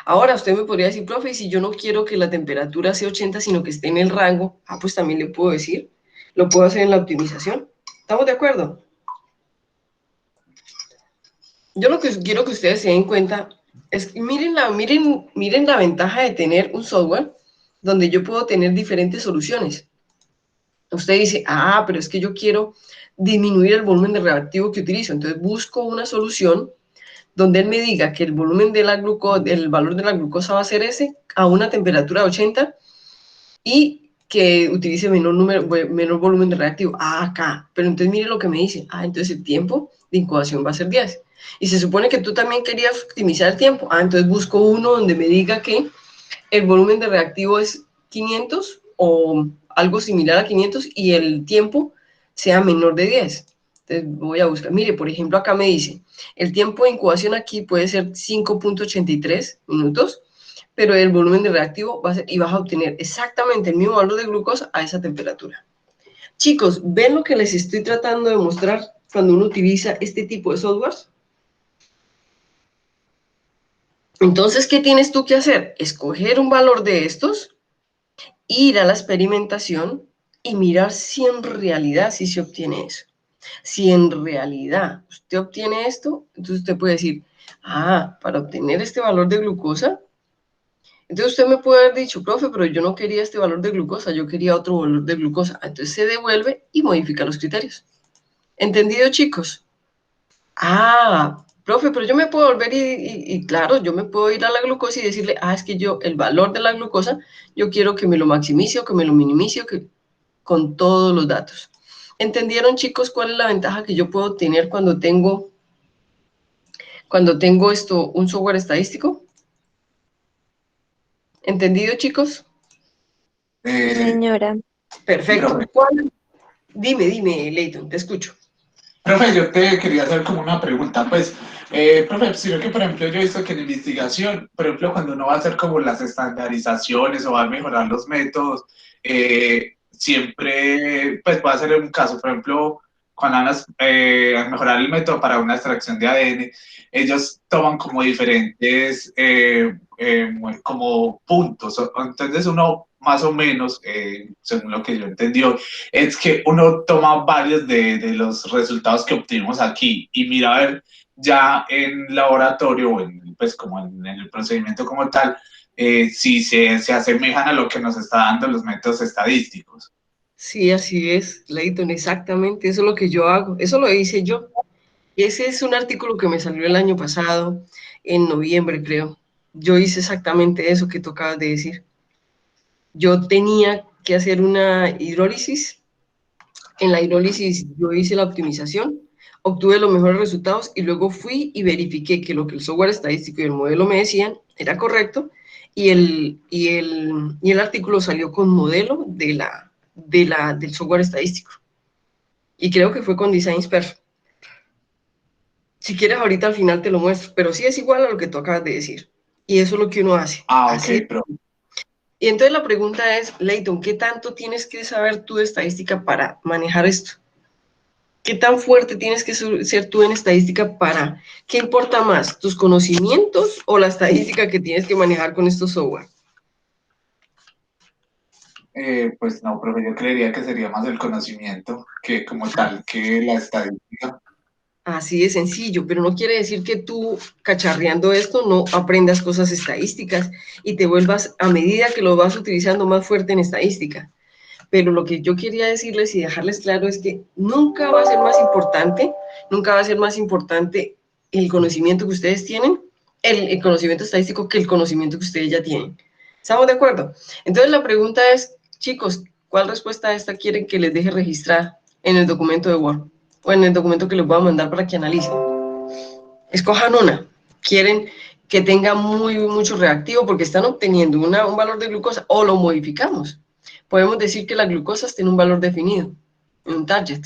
S1: Ahora usted me podría decir, profe, si yo no quiero que la temperatura sea 80, sino que esté en el rango, pues también le puedo decir, lo puedo hacer en la optimización. ¿Estamos de acuerdo? Yo lo que quiero que ustedes se den cuenta es, miren la ventaja de tener un software donde yo puedo tener diferentes soluciones. Usted dice, pero es que yo quiero disminuir el volumen de reactivo que utilizo. Entonces busco una solución donde él me diga que el volumen de la glucosa, el valor de la glucosa va a ser ese a una temperatura de 80 y que utilice menor volumen de reactivo. Ah, acá. Pero entonces mire lo que me dice. Ah, entonces el tiempo de incubación va a ser 10. Y se supone que tú también querías optimizar el tiempo. Ah, entonces busco uno donde me diga que el volumen de reactivo es 500 o algo similar a 500 y el tiempo sea menor de 10. Entonces voy a buscar. Mire, por ejemplo, acá me dice, el tiempo de incubación aquí puede ser 5.83 minutos, pero el volumen de reactivo va a ser, y vas a obtener exactamente el mismo valor de glucosa a esa temperatura. Chicos, ¿ven lo que les estoy tratando de mostrar cuando uno utiliza este tipo de softwares? Entonces, ¿qué tienes tú que hacer? Escoger un valor de estos, ir a la experimentación y mirar si en realidad sí se obtiene eso. Si en realidad usted obtiene esto, entonces usted puede decir, ah, para obtener este valor de glucosa, entonces usted me puede haber dicho, profe, pero yo no quería este valor de glucosa, yo quería otro valor de glucosa. Entonces se devuelve y modifica los criterios. ¿Entendido, chicos? Ah, profe, pero yo me puedo volver y claro, yo me puedo ir a la glucosa y decirle, ah, es que yo, el valor de la glucosa, yo quiero que me lo maximice o que me lo minimice o que, con todos los datos. ¿Entendieron, chicos, cuál es la ventaja que yo puedo tener cuando tengo esto, un software estadístico? ¿Entendido, chicos?
S4: Sí, señora.
S1: Perfecto.
S2: Profe,
S1: Dime, Leighton, te escucho.
S2: profe, yo te quería hacer como una pregunta, pues, profe, sino que, por ejemplo, yo he visto que en investigación, por ejemplo, cuando uno va a hacer como las estandarizaciones o va a mejorar los métodos, siempre, pues, va a ser un caso, por ejemplo, cuando van a mejorar el método para una extracción de ADN, ellos toman como diferentes, como puntos, entonces uno más o menos, según lo que yo entendí, es que uno toma varios de los resultados que obtuvimos aquí y mira a ver ya en laboratorio o pues como en el procedimiento como tal, si se asemejan a lo que nos está dando los métodos estadísticos.
S1: Sí, así es, Leighton, exactamente, eso es lo que yo hago, eso lo hice yo. Y ese es un artículo que me salió el año pasado, en noviembre, creo. Yo hice exactamente eso que tocabas de decir. Yo tenía que hacer una hidrólisis. En la hidrólisis yo hice la optimización, obtuve los mejores resultados y luego fui y verifiqué que lo que el software estadístico y el modelo me decían era correcto y el artículo salió con modelo del software estadístico. Y creo que fue con DesignsPerf. Si quieres, ahorita al final te lo muestro, pero sí es igual a lo que tú acabas de decir. Y eso es lo que uno hace.
S2: Ah, ok,
S1: Así.
S2: pero
S1: Y entonces la pregunta es, Leighton, ¿qué tanto tienes que saber tú de estadística para manejar esto? ¿Qué tan fuerte tienes que ser tú en estadística para, qué importa más, tus conocimientos o la estadística que tienes que manejar con estos software?
S2: pues no, profe, yo creería que sería más el conocimiento que como tal que la estadística.
S1: Así de sencillo, pero no quiere decir que tú, cacharreando esto, no aprendas cosas estadísticas y te vuelvas, a medida que lo vas utilizando, más fuerte en estadística. Pero lo que yo quería decirles y dejarles claro es que nunca va a ser más importante, nunca va a ser más importante el conocimiento que ustedes tienen, el conocimiento estadístico, que el conocimiento que ustedes ya tienen. ¿Estamos de acuerdo? Entonces la pregunta es, chicos, ¿cuál respuesta a esta quieren que les deje registrar en el documento de Word o en el documento que les voy a mandar para que analicen? Escojan una. ¿Quieren que tenga mucho reactivo porque están obteniendo un valor de glucosa o lo modificamos? Podemos decir que la glucosa tiene un valor definido, un target.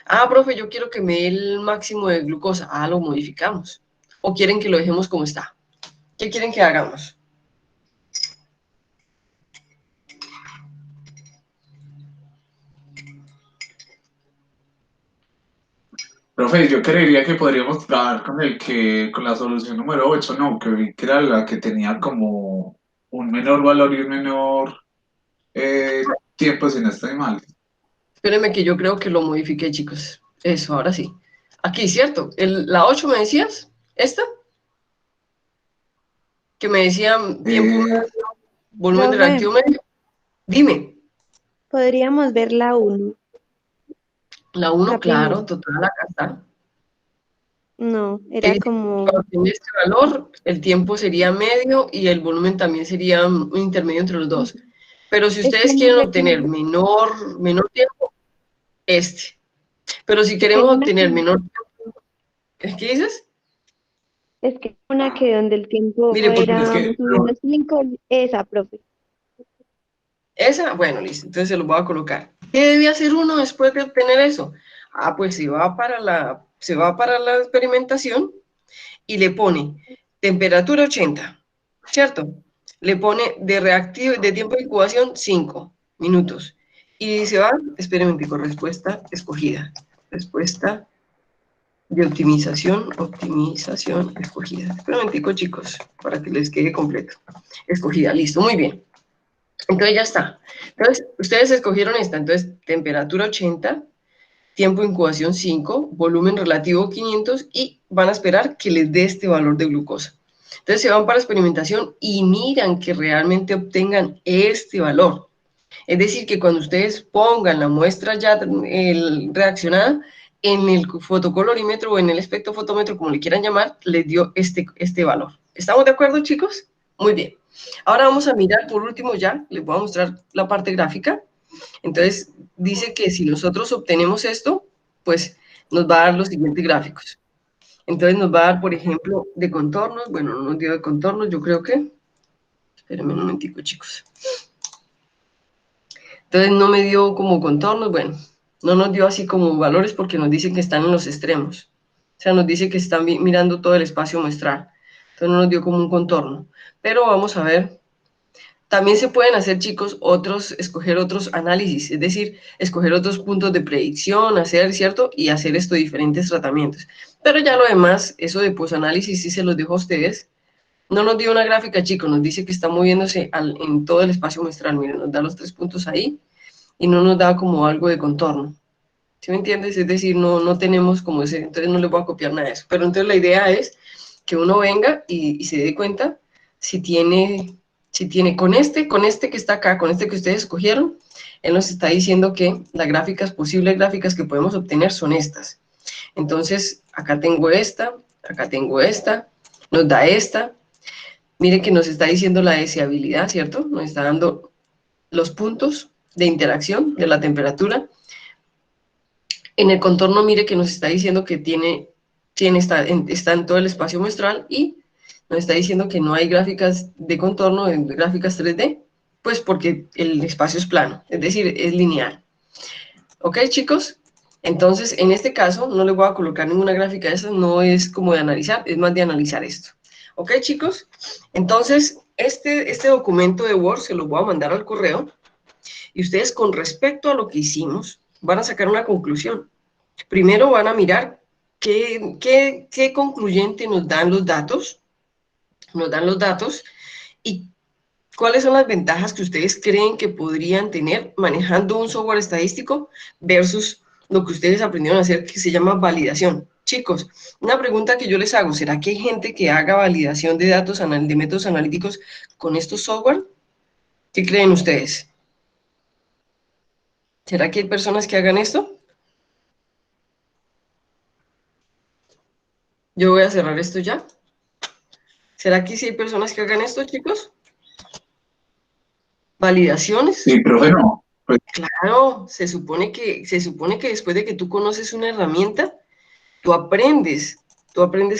S1: Ah, profe, yo quiero que me dé el máximo de glucosa. Ah, lo modificamos. ¿O quieren que lo dejemos como está? ¿Qué quieren que hagamos?
S2: Profe, yo creería que podríamos trabajar con la solución número 8, ¿no? Que vi que era la que tenía como un menor valor y un menor tiempo, si no estoy mal.
S1: Espérenme que yo creo que lo modifiqué, chicos. Eso, ahora sí. Aquí, ¿cierto? La 8 me decías, esta, que me decían tiempo
S2: Eh,
S1: medio, volumen de
S4: Profe,
S1: reactivo medio. Dime.
S4: podríamos ver la 1.
S1: La 1,
S4: La primera.
S1: claro, total, acá está.
S4: No, era como,
S1: Cuando tiene este valor, el tiempo sería medio y el volumen también sería un intermedio entre los dos. Pero si
S4: es que
S1: ustedes
S4: no
S1: quieren obtener
S4: recuerdo,
S1: menor tiempo, este. Pero si
S4: hay
S1: queremos
S4: una
S1: obtener
S4: que,
S1: menor tiempo, ¿qué dices?
S4: es que una que donde el tiempo
S1: Mire, porque
S2: Es
S4: era más
S2: que,
S4: o menos 5, esa, profe.
S1: esa, bueno, listo, entonces se lo voy a colocar. ¿Qué debe hacer uno después de obtener eso? Ah, pues se va para la experimentación y le pone temperatura 80, ¿cierto? Le pone de tiempo de incubación 5 minutos. Y se va, espérenme un poco, respuesta escogida. Respuesta de optimización escogida. Espérenme un poco, chicos, para que les quede completo. Escogida, listo, muy bien. Entonces ya está. Entonces, ustedes escogieron esta. Entonces, temperatura 80, tiempo de incubación 5, volumen relativo 500 y van a esperar que les dé este valor de glucosa. Entonces se van para experimentación y miran que realmente obtengan este valor. Es decir, que cuando ustedes pongan la muestra ya reaccionada en el fotocolorímetro o en el espectrofotómetro, como le quieran llamar, les dio este valor. ¿Estamos de acuerdo, chicos? Muy bien. Ahora vamos a mirar, por último ya, les voy a mostrar la parte gráfica. Entonces, dice que si nosotros obtenemos esto, pues nos va a dar los siguientes gráficos. Entonces nos va a dar, por ejemplo, de contornos. Bueno, no nos dio de contornos, yo creo que... Espérenme un momentico, chicos. Entonces no me dio como contornos, bueno, no nos dio así como valores porque nos dice que están en los extremos. O sea, nos dice que están mirando todo el espacio muestral. Entonces no nos dio como un contorno. Pero vamos a ver. También se pueden hacer, chicos, escoger otros análisis, es decir, escoger otros puntos de predicción, hacer, ¿cierto? Y hacer estos diferentes tratamientos. Pero ya lo demás, eso de posanálisis sí se los dejo a ustedes. No nos dio una gráfica, chicos, nos dice que está moviéndose en todo el espacio muestral. Miren, nos da los 3 puntos ahí y no nos da como algo de contorno. ¿Sí me entiendes? Es decir, no tenemos como ese, entonces no les voy a copiar nada de eso. Pero entonces la idea es que uno venga y se dé cuenta si tiene con este que está acá, con este que ustedes escogieron, él nos está diciendo que las posibles gráficas que podemos obtener son estas. Entonces, acá tengo esta, nos da esta. Miren que nos está diciendo la deseabilidad, ¿cierto? Nos está dando los puntos de interacción de la temperatura. En el contorno, mire que nos está diciendo que está en todo el espacio muestral y nos está diciendo que no hay gráficas de contorno, gráficas 3D, pues porque el espacio es plano, es decir, es lineal. ¿Ok, chicos? Entonces, en este caso, no les voy a colocar ninguna gráfica de esas, no es como de analizar, es más de analizar esto. ¿Ok, chicos? Entonces, este documento de Word se lo voy a mandar al correo y ustedes con respecto a lo que hicimos van a sacar una conclusión. Primero van a mirar qué concluyente nos dan los datos y cuáles son las ventajas que ustedes creen que podrían tener manejando un software estadístico versus lo que ustedes aprendieron a hacer que se llama validación. Chicos, una pregunta que yo les hago, ¿será que hay gente que haga validación de datos, de métodos analíticos con estos software? ¿Qué creen ustedes? ¿Será que hay personas que hagan esto? Yo voy a cerrar esto ya. ¿Será que sí hay personas que hagan esto, chicos? ¿Validaciones?
S2: sí, profe, no. Pues,
S1: Claro, se supone que después de que tú conoces una herramienta, tú aprendes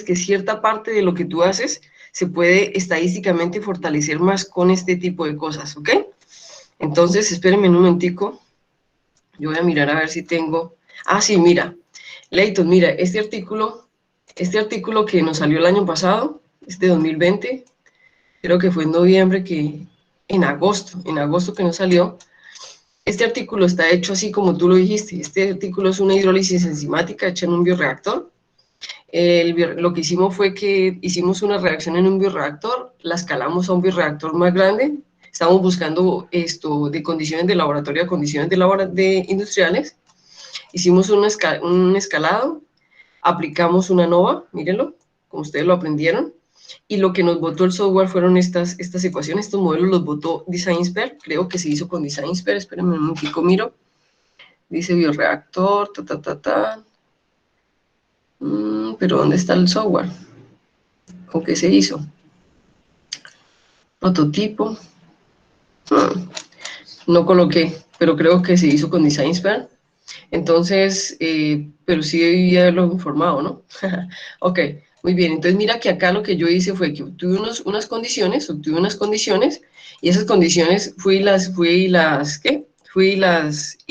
S1: que cierta parte de lo que tú haces se puede estadísticamente fortalecer más con este tipo de cosas, ¿ok? Entonces, espérenme un momentico, yo voy a mirar a ver si tengo... Ah, sí, mira, Leighton, mira, este artículo que nos salió el año pasado, es de 2020, creo que fue en noviembre en agosto que nos salió. Este artículo está hecho así como tú lo dijiste. Este artículo es una hidrólisis enzimática hecha en un bioreactor. Lo que hicimos fue que hicimos una reacción en un bioreactor, la escalamos a un bioreactor más grande. Estamos buscando esto de condiciones de laboratorio a condiciones de industriales. Hicimos un escalado, aplicamos una nova, mírenlo, como ustedes lo aprendieron. Y lo que nos botó el software fueron estas ecuaciones, estos modelos los botó DesignSphere, creo que se hizo con DesignSphere, espérenme un momentico, miro. Dice bioreactor, pero ¿dónde está el software? ¿Con qué se hizo? Prototipo. No coloqué, pero creo que se hizo con DesignSphere. Entonces, pero sí debía haberlo informado, ¿no? Ok, muy bien. Entonces, mira que acá lo que yo hice fue que obtuve unas condiciones, y esas condiciones fui y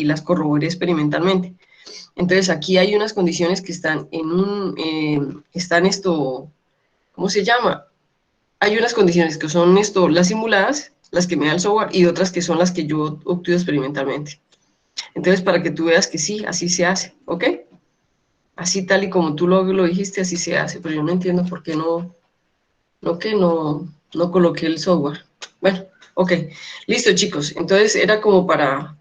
S1: las corroboré experimentalmente. Entonces, aquí hay unas condiciones que están ¿cómo se llama? Hay unas condiciones que son las simuladas, las que me da el software, y otras que son las que yo obtuve experimentalmente. Entonces, para que tú veas que sí, así se hace, ¿ok? Así tal y como tú lo dijiste, así se hace, pero yo no entiendo por qué no coloqué el software. Bueno, ok, listo chicos, entonces era como para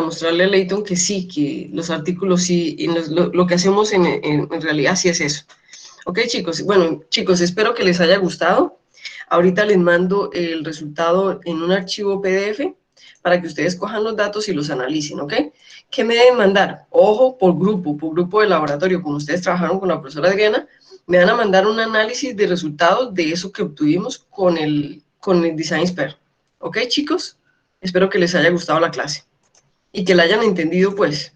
S1: mostrarle a Leighton que sí, que los artículos sí, y lo que hacemos en realidad sí es eso. Ok chicos, bueno chicos, espero que les haya gustado. Ahorita les mando el resultado en un archivo PDF para que ustedes cojan los datos y los analicen, ¿ok? ¿Qué me deben mandar? Ojo, por grupo de laboratorio, como ustedes trabajaron con la profesora Adriana, me van a mandar un análisis de resultados de eso que obtuvimos con el DesignSphere. ¿Ok, chicos? Espero que les haya gustado la clase y que la hayan entendido, pues.